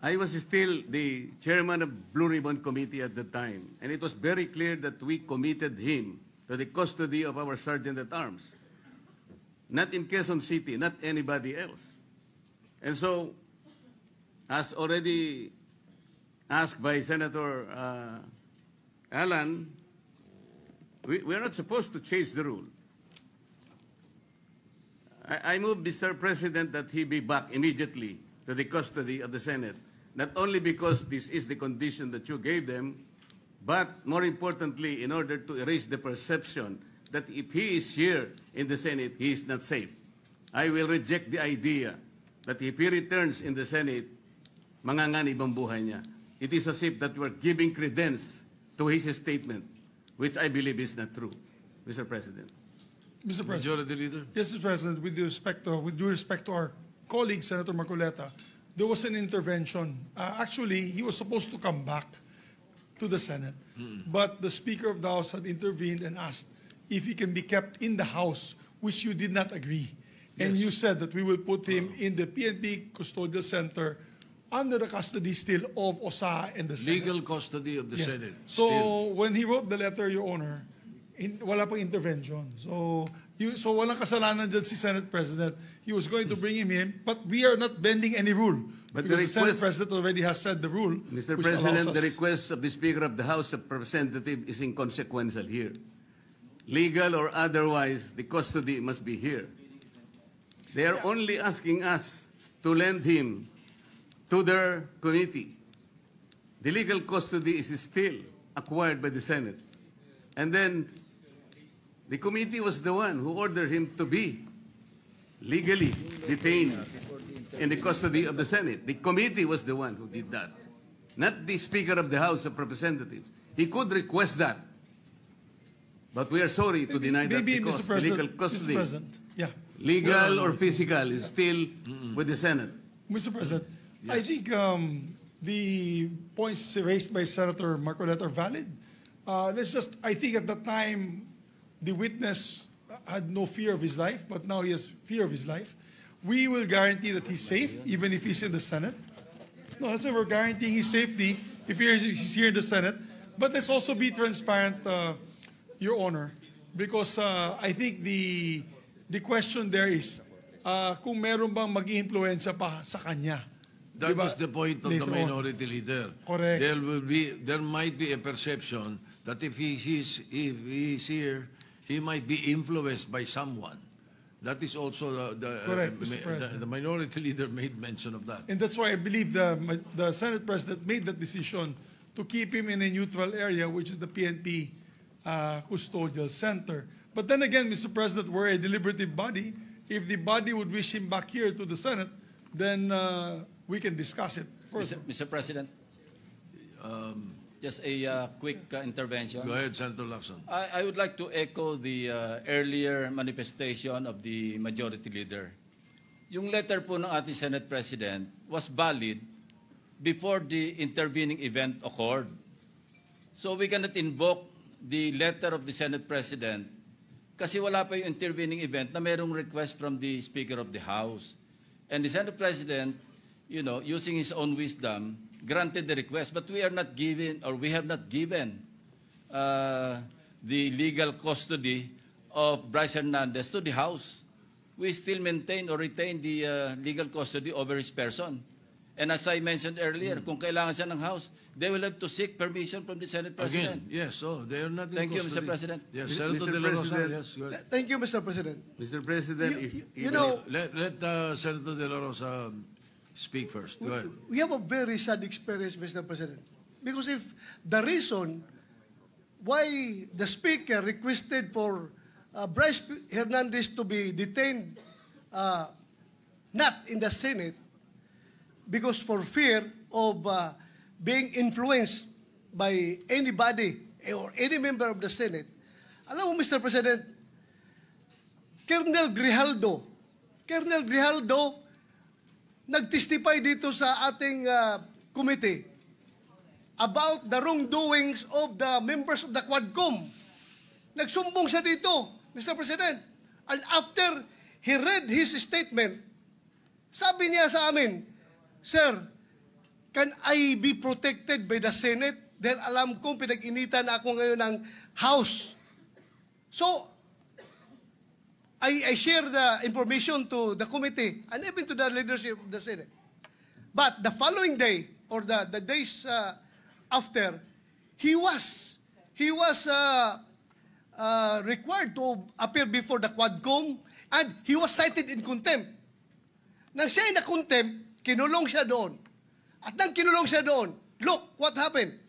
[SPEAKER 8] I was still the chairman of Blue Ribbon Committee at the time, and it was very clear that we committed him to the custody of our Sergeant-at-Arms. Not in Quezon City, not anybody else. And so, as already asked by Senator Alan, we are not supposed to change the rule. I move, Mr. President, that he be back immediately to the custody of the Senate, not only because this is the condition that you gave them, but more importantly, in order to erase the perception that if he is here in the Senate, he is not safe. I will reject the idea that if he returns in the Senate, manganganib ang buhay niya. It is as if that we're giving credence to his statement, which I believe is not true, Mr. President.
[SPEAKER 7] Mr. President.
[SPEAKER 3] Majority Leader.
[SPEAKER 7] Yes, Mr. President, with due respect to our colleague, Senator Marcoleta, there was an intervention. Actually, he was supposed to come back to the Senate, but the Speaker of the House had intervened and asked if he can be kept in the House, which you did not agree. And you said that we will put him in the PNP Custodial Center under the custody still of OSA and the Senate.
[SPEAKER 3] Legal custody of the
[SPEAKER 7] Yes.
[SPEAKER 3] Senate.
[SPEAKER 7] So
[SPEAKER 3] Still.
[SPEAKER 7] when he wrote the letter, Your Honor, wala pang intervention. So walang kasalanan dyan si Senate President. He was going to bring him in, but we are not bending any rule.
[SPEAKER 8] But
[SPEAKER 7] because
[SPEAKER 8] the
[SPEAKER 7] the Senate
[SPEAKER 8] request-
[SPEAKER 7] President already has said the rule.
[SPEAKER 8] Mr.
[SPEAKER 7] which
[SPEAKER 8] President,
[SPEAKER 7] allows
[SPEAKER 8] the
[SPEAKER 7] us-
[SPEAKER 8] request of the Speaker of the House of Representatives is inconsequential here. Legal or otherwise, the custody must be here. They are only asking us to lend him to their committee. The legal custody is still acquired by the Senate. And then the committee was the one who ordered him to be legally detained in the custody of the Senate. The committee was the one who did that, not the Speaker of the House of Representatives. He could request that, but we are sorry to deny that
[SPEAKER 7] maybe,
[SPEAKER 8] because
[SPEAKER 7] Mr.
[SPEAKER 8] the legal
[SPEAKER 7] President,
[SPEAKER 8] custody,
[SPEAKER 7] Mr. President, yeah.
[SPEAKER 8] legal or physical, is still with the Senate.
[SPEAKER 7] Mr. President, I think the points raised by Senator Marcoleta are valid. I think at that time, the witness had no fear of his life, but now he has fear of his life. We will guarantee that he's safe, even if he's in the Senate. No, that's why we're guaranteeing his safety if he's here in the Senate. But let's also be transparent, Your Honor, because I think the question there is, kung meron bang mag-i-influensya pa sa kanya.
[SPEAKER 3] That
[SPEAKER 7] Diba?
[SPEAKER 3] was the point of the
[SPEAKER 7] Later on.
[SPEAKER 3] minority leader.
[SPEAKER 7] Correct.
[SPEAKER 3] There might be a perception that if he's here, he might be influenced by someone. That is also
[SPEAKER 7] Correct, Mr. President.
[SPEAKER 3] the minority leader made mention of that.
[SPEAKER 7] And that's why I believe the Senate President made that decision to keep him in a neutral area, which is the PNP Custodial Center. But then again, Mr. President, we're a deliberative body. If the body would wish him back here to the Senate, then we can discuss it further.
[SPEAKER 6] Mr. President, just a quick intervention.
[SPEAKER 3] Go ahead, Senator Lacson.
[SPEAKER 6] I would like to echo the earlier manifestation of the Majority Leader. Yung letter po ng ating Senate President was valid before the intervening event occurred. So we cannot invoke the letter of the Senate President kasi wala pa yung intervening event na mayroong request from the Speaker of the House. And the Senate President, using his own wisdom, granted the request, but we have not given the legal custody of Bryce Hernandez to the House. We still maintain or retain the legal custody over his person. And as I mentioned earlier, kung kailangan siya ng House, they will have to seek permission from the Senate President.
[SPEAKER 3] Again, yes, they are not in
[SPEAKER 6] Thank you,
[SPEAKER 3] custody.
[SPEAKER 6] Mr. President.
[SPEAKER 3] Yes,
[SPEAKER 8] Mr.
[SPEAKER 3] Senator De La Rosa,
[SPEAKER 8] President.
[SPEAKER 3] yes, go ahead.
[SPEAKER 4] Thank you, Mr. President.
[SPEAKER 8] Mr. President,
[SPEAKER 4] You know,
[SPEAKER 3] Let Senator De La Rosa speak first. Go ahead.
[SPEAKER 4] we have a very sad experience, Mr. President. Because if the reason why the Speaker requested for Bryce Hernandez to be detained not in the Senate because for fear of being influenced by anybody or any member of the Senate, alam mo, Mr. President, Colonel Grijaldo nag-testify dito sa ating committee about the wrongdoings of the members of the Quadcom. Nagsumbong siya dito, Mr. President. And after he read his statement, sabi niya sa amin, Sir, can I be protected by the Senate? Dahil alam kong pinag-initan ako ngayon ng House. So, I share the information to the committee and even to the leadership of the Senate. But the following day, or the days after, he was required to appear before the Quadcom, and he was cited in contempt. Nang siya ay na-contempt, kinulong siya doon. At nang kinulong siya doon, look what happened.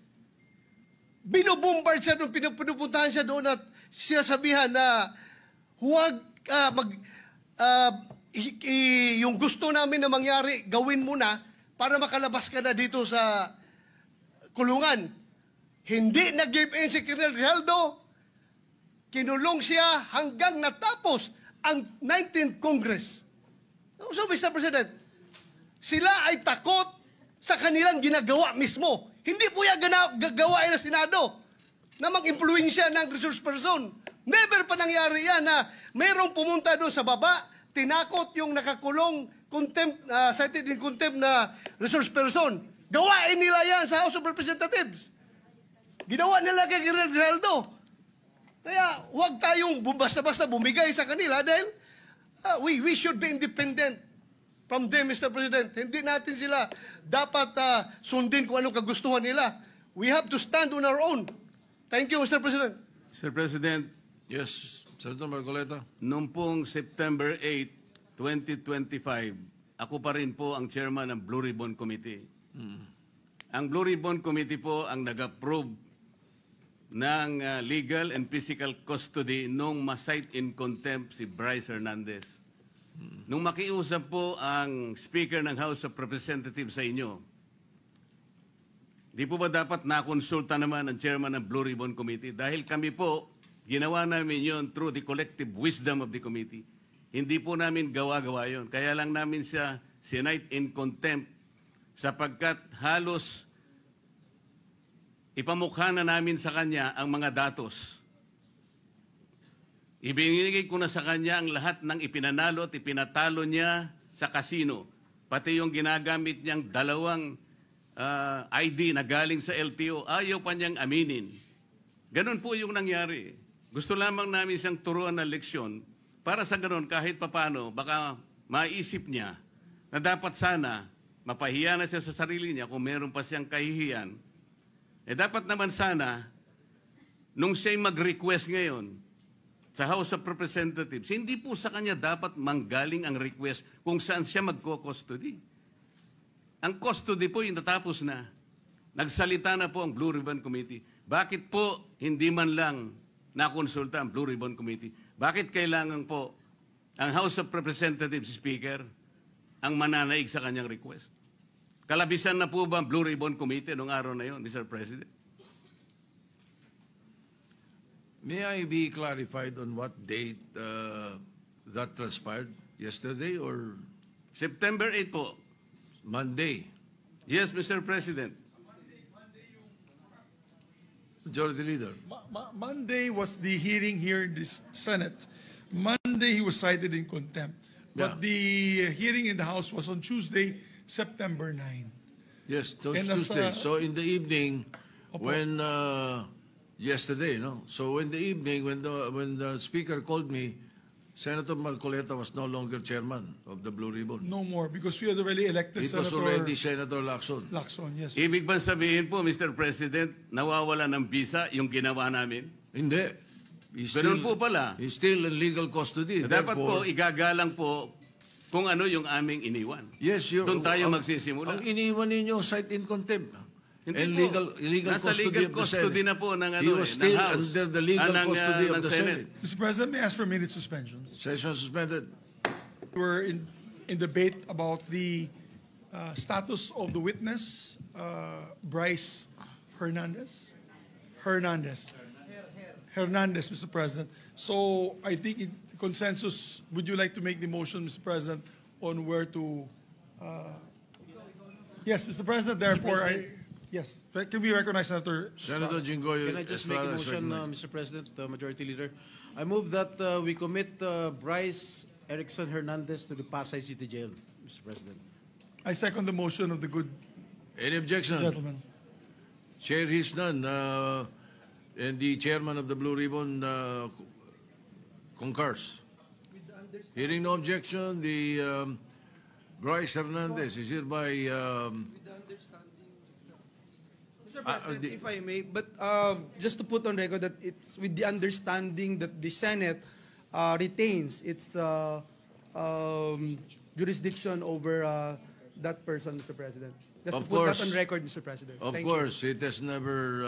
[SPEAKER 4] Binubombard siya doon, pinupuntahan siya doon at sinasabihan na huwag yung gusto namin na mangyari, gawin mo na para makalabas ka na dito sa kulungan. Hindi nag-give in si Colonel Grijaldo. Kinulong siya hanggang natapos ang 19th Congress. So, Mr. President, sila ay takot sa kanilang ginagawa mismo. Hindi po yan gagawain ng Senado na mag-impluensya ng resource person. Never pa nangyari yan na mayroong pumunta doon sa baba, tinakot yung nakakulong contempt, cited in contempt na resource person. Gawain nila yan sa House of Representatives. Ginawa nila kay Colonel Grijaldo. Kaya huwag tayong basta-basta bumigay sa kanila dahil we should be independent from them, Mr. President. Hindi natin sila dapat sundin kung anong kagustuhan nila. We have to stand on our own. Thank you, Mr. President.
[SPEAKER 2] Mr. President,
[SPEAKER 3] Yes, Senator Marcoleta.
[SPEAKER 8] noong pong September 8, 2025, ako pa rin po ang chairman ng Blue Ribbon Committee. Ang Blue Ribbon Committee po ang nag-approve ng legal and physical custody nung ma-cite in contempt si Bryce Hernandez. Nung makiusap po ang Speaker ng House of Representatives sa inyo, di po ba dapat nakonsulta naman ang Chairman ng Blue Ribbon Committee? Dahil kami po, ginawa namin yon through the collective wisdom of the committee. Hindi po namin gawa-gawa yon. Kaya lang namin siya sinite in contempt sapagkat halos ipamukha na namin sa kanya ang mga datos. Ibinigay ko na sa kanya ang lahat ng ipinanalo at ipinatalo niya sa kasino. Pati yung ginagamit niyang dalawang ID na galing sa LTO, ayaw pa niyang aminin. Ganon po yung nangyari. Gusto lamang namin siyang turuan ng leksyon para sa ganon kahit papano baka maisip niya na dapat sana mapahiya na siya sa sarili niya kung meron pa siyang kahihiyan. Dapat naman sana, nung siya'y mag-request ngayon sa House of Representatives, hindi po sa kanya dapat manggaling ang request kung saan siya magko-custody. Ang custody po yung natapos na. Nagsalita na po ang Blue Ribbon Committee. Bakit po hindi man lang nakonsulta ang Blue Ribbon Committee? Bakit kailangan po ang House of Representatives Speaker ang mananaig sa kanyang request? Kalabisan na po ba ang Blue Ribbon Committee noong araw na yon, Mr. President?
[SPEAKER 3] May I be clarified on what date that transpired? Yesterday or
[SPEAKER 8] September 8 po.
[SPEAKER 3] Monday?
[SPEAKER 8] Yes, Mr. President.
[SPEAKER 3] Majority Leader.
[SPEAKER 7] Monday was the hearing here in the Senate. Monday he was cited in contempt. But
[SPEAKER 3] Yeah.
[SPEAKER 7] the hearing in the House was on Tuesday, September 9.
[SPEAKER 3] Yes,
[SPEAKER 7] And
[SPEAKER 3] Tuesday.
[SPEAKER 7] as,
[SPEAKER 3] So in the evening,
[SPEAKER 7] Opo.
[SPEAKER 3] when yesterday, no. So in the evening, when the Speaker called me, Senator Marcoleta was no longer chairman of the Blue Ribbon.
[SPEAKER 7] No more because we had already elected
[SPEAKER 3] It was
[SPEAKER 7] Senator
[SPEAKER 3] already Senator Lacson.
[SPEAKER 7] Lacson. Yes.
[SPEAKER 8] Ibig ba sabihin po, Mr. President, nawawala ng visa yung ginawa namin?
[SPEAKER 3] Hindi. He's
[SPEAKER 8] Ganun po pala.
[SPEAKER 3] He's still in legal custody.
[SPEAKER 8] Dapat po,
[SPEAKER 3] Therefore,
[SPEAKER 8] igagalang po kung ano yung aming iniwan.
[SPEAKER 3] yes,
[SPEAKER 8] Doon tayo magsisimula.
[SPEAKER 3] Ang iniwan ninyo, cite in contempt.
[SPEAKER 8] Hindi
[SPEAKER 3] And
[SPEAKER 8] po.
[SPEAKER 3] legal
[SPEAKER 8] Nasa
[SPEAKER 3] custody
[SPEAKER 8] legal
[SPEAKER 3] of the
[SPEAKER 8] custody
[SPEAKER 3] Senate.
[SPEAKER 8] na po ng,
[SPEAKER 3] He was still
[SPEAKER 8] ng House.
[SPEAKER 3] under the legal
[SPEAKER 8] ng,
[SPEAKER 3] custody
[SPEAKER 8] ng
[SPEAKER 3] of the Senate.
[SPEAKER 7] Mr. President, may I ask for a minute suspension?
[SPEAKER 3] Session suspended.
[SPEAKER 7] We're in debate about the status of the witness, Bryce Hernandez. Hernandez, Mr. President. So I think in consensus, would you like to make the motion, Mr. President, on where to? Yes, Mr. President. Therefore, yes. Can we recognize Senator?
[SPEAKER 3] Senator Jinggoy
[SPEAKER 2] Can I just make a
[SPEAKER 3] Estrada is
[SPEAKER 2] motion,
[SPEAKER 3] recognized.
[SPEAKER 2] Mr. President, Majority Leader? I move that we commit Bryce Erickson Hernandez to the Pasay City Jail, Mr. President.
[SPEAKER 7] I second the motion of the good
[SPEAKER 3] Any objection?
[SPEAKER 7] Gentlemen.
[SPEAKER 3] Chair hears none. And the chairman of the Blue Ribbon concurs. Hearing no objection, the Bryce Hernandez is hereby
[SPEAKER 9] Mr. President, if I may, but just to put on record that it's with the understanding that the Senate retains its jurisdiction over that person, Mr. President. Just
[SPEAKER 3] Of
[SPEAKER 9] to put that
[SPEAKER 3] course.
[SPEAKER 9] on record, Mr. President.
[SPEAKER 3] Of
[SPEAKER 9] Thank
[SPEAKER 3] course, it has never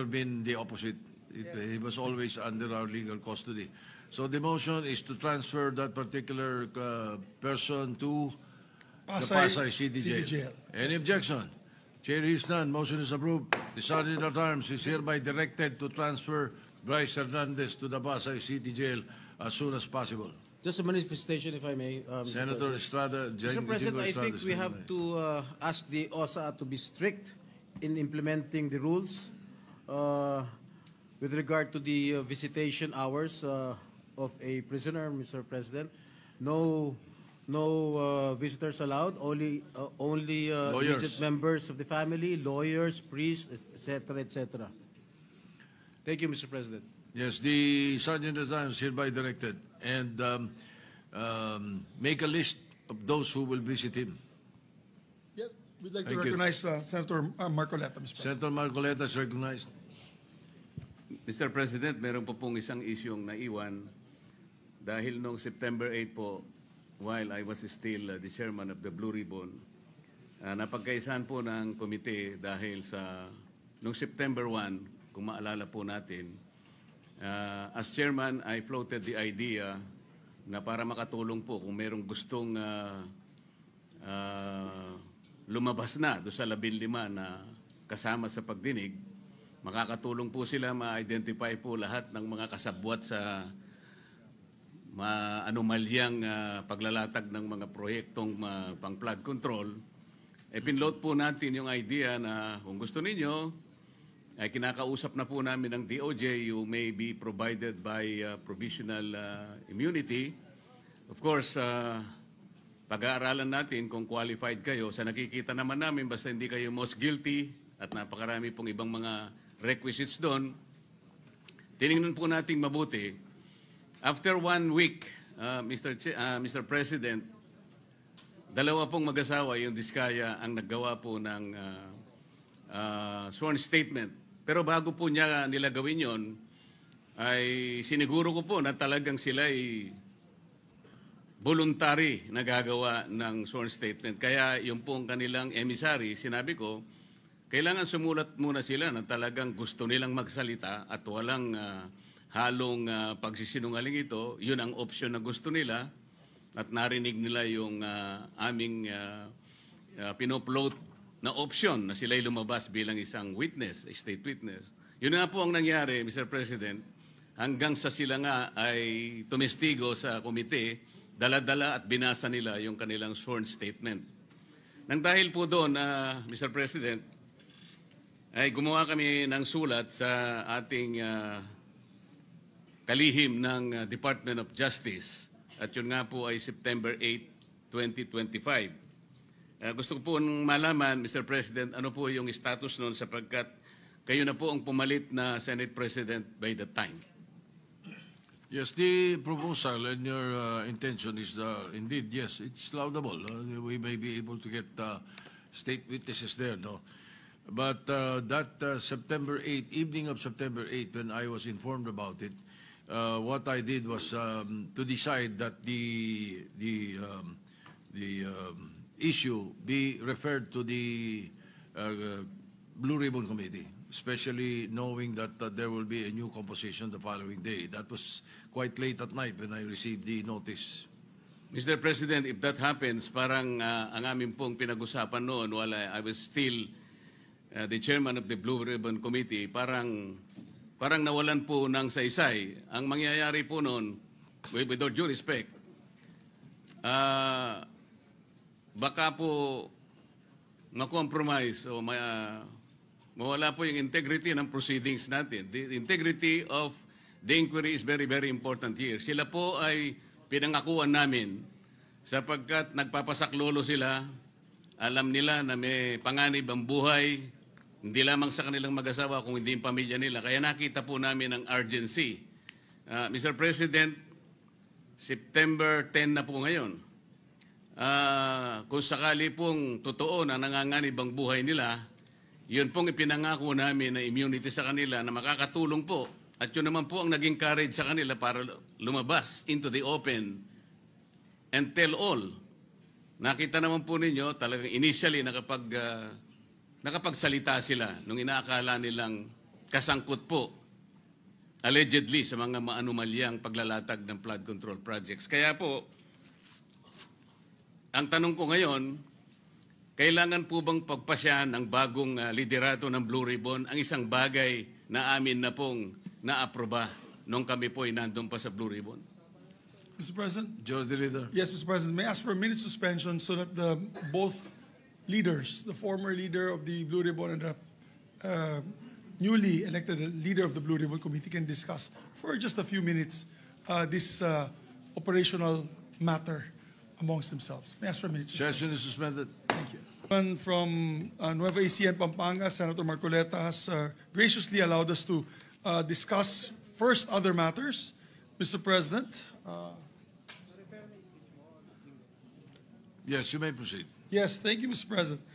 [SPEAKER 3] been the opposite. He was always under our legal custody. So the motion is to transfer that particular person to the Pasay City Jail. Any objection? Chair hears none. Motion is approved. The Sergeant at Arms is hereby directed to transfer Bryce Hernandez to the Pasay City Jail as soon as possible.
[SPEAKER 2] Just a manifestation, if I may, Mr.
[SPEAKER 3] Senator
[SPEAKER 2] President.
[SPEAKER 3] Estrada,
[SPEAKER 2] Mr. President, I
[SPEAKER 3] Estrada
[SPEAKER 2] think
[SPEAKER 3] is
[SPEAKER 2] we have
[SPEAKER 3] recognized.
[SPEAKER 2] to ask the OSA to be strict in implementing the rules with regard to the visitation hours of a prisoner, Mr. President. No visitors allowed. Only immediate members of the family, lawyers, priests, etc., etc. Thank you, Mr. President.
[SPEAKER 3] Yes, the Sergeant at Arms is hereby directed and make a list of those who will visit him.
[SPEAKER 7] Yes, we'd like to
[SPEAKER 3] Thank you.
[SPEAKER 7] recognize Senator Marcoleta, Mr. President.
[SPEAKER 3] Senator Marcoleta is recognized.
[SPEAKER 8] Mr. President, meron po pong isang isyong naiwan dahil noong September 8 po, while I was still the chairman of the Blue Ribbon, napagkaisahan po ng komite dahil sa noong September 1, kung maalala po natin, as chairman, I floated the idea na para makatulong po kung merong gustong lumabas na doon sa 15 na kasama sa pagdinig, makakatulong po sila ma-identify po lahat ng mga kasabwat sa anomalyang paglalatag ng mga proyektong pang flood control. Pinload po natin yung idea na kung gusto ninyo, ay kinakausap na po namin ng DOJ, you may be provided by provisional immunity. Of course, pag-aaralan natin kung qualified kayo. Sa nakikita naman namin, basta hindi kayo most guilty at napakarami pong ibang mga requisites doon, tinignan po natin mabuti. After 1 week, Mr. President, dalawa pong mag-asawa, yung Diskaya, ang naggawa po ng sworn statement. Pero bago po niya nila gawin yon, ay siniguro ko po na talagang sila ay voluntary na gagawa ng sworn statement. Kaya yung pong kanilang emissary, sinabi ko, kailangan sumulat muna sila na talagang gusto nilang magsalita at walang halong pagsisinungaling ito. Yun ang option na gusto nila at narinig nila yung aming pinupload na option na sila'y lumabas bilang isang witness, a state witness. Yun nga po ang nangyari, Mr. President, hanggang sa sila nga ay tumestigo sa komite, dala-dala at binasa nila yung kanilang sworn statement. Nang dahil po doon, Mr. President, ay gumawa kami ng sulat sa ating kalihim ng Department of Justice. At yun nga po ay September 8, 2025. Gusto ko po malaman, Mr. President, ano po yung status noon sapagkat kayo na po ang pumalit na Senate President by the time.
[SPEAKER 3] Yes, the proposal and your intention is indeed, yes, it's laudable. We may be able to get state witnesses there, no? But that September 8, evening of September 8, when I was informed about it, what I did was to decide that the issue be referred to the Blue Ribbon Committee, especially knowing that there will be a new composition the following day. That was quite late at night when I received the notice.
[SPEAKER 8] Mr. President, if that happens, parang ang aming pong pinag-usapan noon while I was still the chairman of the Blue Ribbon Committee, parang nawalan po ng saysay. Ang mangyayari po noon, with all due respect, baka po ma-compromise o mawala po yung integrity ng proceedings natin. The integrity of the inquiry is very, very important here. Sila po ay pinangakuan namin sapagkat nagpapasaklolo sila Alam nila na may panganib ang buhay, hindi lamang sa kanilang mag-asawa, kung hindi yung pamilya nila. Kaya nakita po namin ang urgency. Mr. President, September 10 na po ngayon. Kung sakali pong totoo na nanganganib ang buhay nila, yun pong ipinangako namin na immunity sa kanila na makakatulong po. At yun naman po ang naging courage sa kanila para lumabas into the open and tell all. Nakita naman po ninyo, talagang initially nakapagsalita sila nung inaakala nilang kasangkot po, allegedly, sa mga maanumalyang paglalatag ng flood control projects. Kaya po, ang tanong ko ngayon, kailangan po bang pagpasyahan ng bagong liderato ng Blue Ribbon ang isang bagay na amin na pong naaproba nung kami po ay nandun pa sa Blue Ribbon?
[SPEAKER 7] Mr. President?
[SPEAKER 3] Majority Leader.
[SPEAKER 7] Yes, Mr. President. May I ask for a minute suspension so that both leaders, the former leader of the Blue Ribbon and the newly elected leader of the Blue Ribbon Committee can discuss for just a few minutes this operational matter amongst themselves. May I ask for a minute suspension?
[SPEAKER 3] Session is suspended.
[SPEAKER 7] Thank you. From Nueva Ecija and Pampanga, Senator Marcoleta has graciously allowed us to discuss first other matters. Mr. President,
[SPEAKER 3] Yes, you may proceed.
[SPEAKER 7] yes, thank you, Mr. President.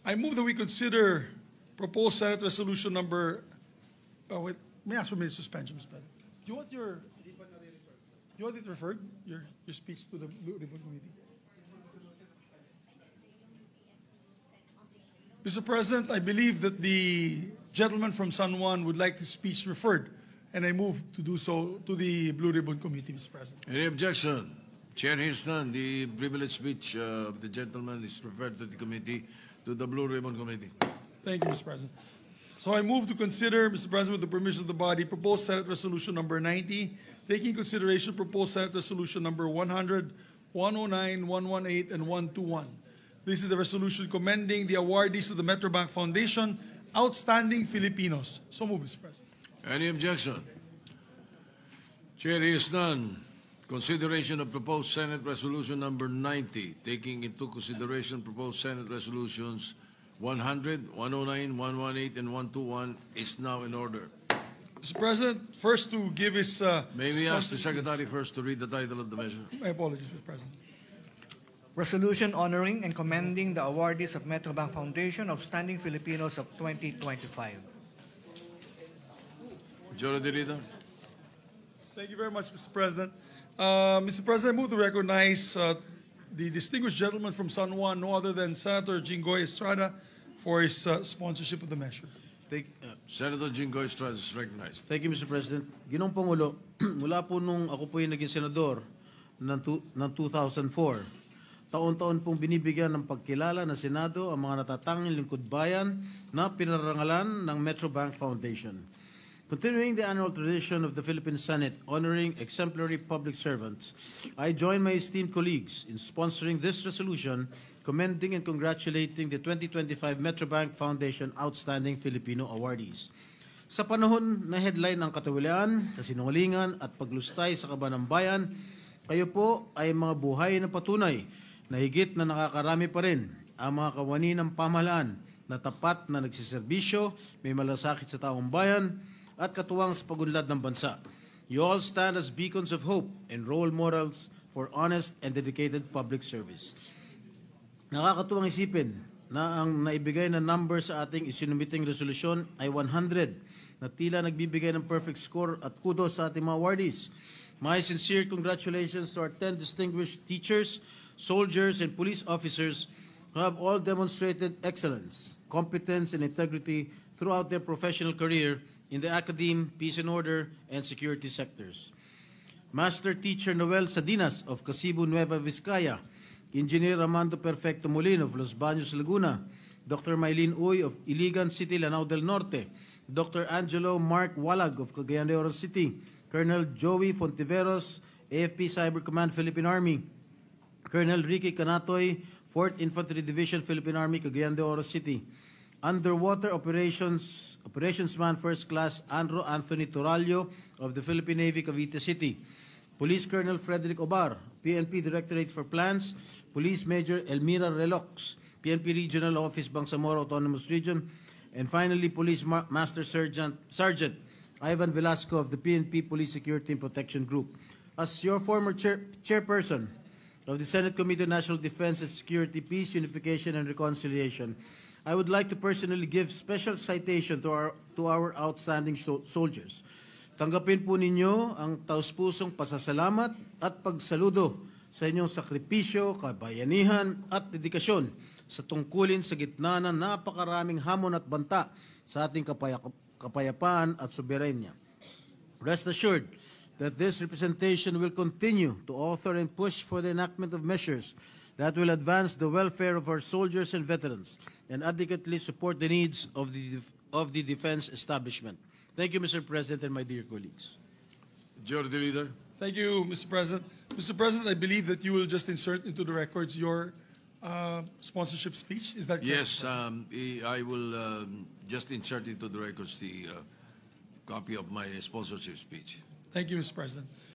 [SPEAKER 7] I move that we consider proposed Senate Resolution number. Wait, may I ask for a minute suspension, Mr. President? Do you want it referred? Your speech to the Blue Ribbon Committee. Mr. President, I believe that the gentleman from San Juan would like his speech referred, and I move to do so to the Blue Ribbon Committee, Mr. President.
[SPEAKER 3] Any objection? Chair hears none. The privileged speech of the gentleman is referred to the committee, to the Blue Ribbon Committee.
[SPEAKER 7] Thank you, Mr. President. So I move to consider, Mr. President, with the permission of the body, proposed Senate Resolution number 90, taking into consideration proposed Senate Resolution number 100, 109, 118, and 121. This is the resolution commending the awardees of the Metrobank Foundation, outstanding Filipinos. So move, Mr. President.
[SPEAKER 3] Any objection? Chair hears none. Consideration of proposed Senate Resolution number 90, taking into consideration proposed Senate Resolutions 100, 109, 118, and 121 is now in order.
[SPEAKER 7] Mr. President, first to give his...
[SPEAKER 3] May we ask the Secretary first to read the title of the measure?
[SPEAKER 7] My apologies, Mr. President.
[SPEAKER 10] Resolution honoring and commending the awardees of Metrobank Foundation, outstanding Filipinos of 2025.
[SPEAKER 3] Majority Leader.
[SPEAKER 7] Thank you very much, Mr. President. Mr. President, I move to recognize the distinguished gentleman from San Juan, no other than Senator Jinggoy Estrada, for his sponsorship of the measure.
[SPEAKER 3] Senator Jinggoy Estrada is recognized.
[SPEAKER 2] Thank you, Mr. President. Ginoong Pangulo, mula po nung ako po yung naging senador ng 2004, taon-taon pong binibigyan ng pagkilala ng Senado ang mga natatanging lingkod bayan na pinarangalan ng Metrobank Foundation. Continuing the annual tradition of the Philippine Senate honoring exemplary public servants, I join my esteemed colleagues in sponsoring this resolution commending and congratulating the 2025 Metrobank Foundation Outstanding Filipino Awardees. Sa panahon na headline ng katawilaan, kasinungalingan at paglustay sa kaban ng bayan, kayo po ay mga buhay na patunay na higit na nakakarami pa rin ang mga kawani ng pamahalaan na tapat na nagsiservisyo, may malasakit sa taong bayan, at katuwang sa pagunlad ng bansa. You all stand as beacons of hope and role models for honest and dedicated public service. Nakakatuwang isipin na ang naibigay na number sa ating isinumiting resolusyon ay 100 na tila nagbibigay ng perfect score at kudos sa ating mga awardees. My sincere congratulations to our 10 distinguished teachers, soldiers, and police officers who have all demonstrated excellence, competence, and integrity throughout their professional career in the academe, peace and order, and security sectors. Master Teacher Noel Sadinas of Casibu Nueva Vizcaya, Engineer Armando Perfecto Molino of Los Baños, Laguna, Dr. Maylene Uy of Iligan City, Lanao del Norte, Dr. Angelo Mark Walag of Cagayan de Oro City, Colonel Joey Fontiveros, AFP Cyber Command, Philippine Army, Colonel Ricky Canatoy, 4th Infantry Division, Philippine Army, Cagayan de Oro City, Underwater Operationsman First Class Andrew Anthony Toralio of the Philippine Navy, Cavite City, Police Colonel Frederick Obar, PNP Directorate for Plans, Police Major Elmira Relox, PNP Regional Office, Bangsamoro Autonomous Region, and finally, Police Master Sergeant Ivan Velasco of the PNP Police Security and Protection Group. As your former chairperson of the Senate Committee on National Defense and Security, Peace, Unification, and Reconciliation, I would like to personally give special citation to our outstanding soldiers. Tanggapin po ninyo ang taus-pusong pasasalamat at pagsaludo sa inyong sakripisyo, kabayanihan at dedikasyon sa tungkulin sa gitna ng napakaraming hamon at banta sa ating kapayapaan at soberanya. Rest assured that this representation will continue to author and push for the enactment of measures that will advance the welfare of our soldiers and veterans and adequately support the needs of the defense establishment. Thank you, Mr. President and my dear colleagues.
[SPEAKER 3] Majority Leader.
[SPEAKER 7] Thank you, Mr. President. Mr. President, I believe that you will just insert into the records your sponsorship speech. Is that correct?
[SPEAKER 3] Yes, I will just insert into the records the copy of my sponsorship speech.
[SPEAKER 7] Thank you, Mr. President.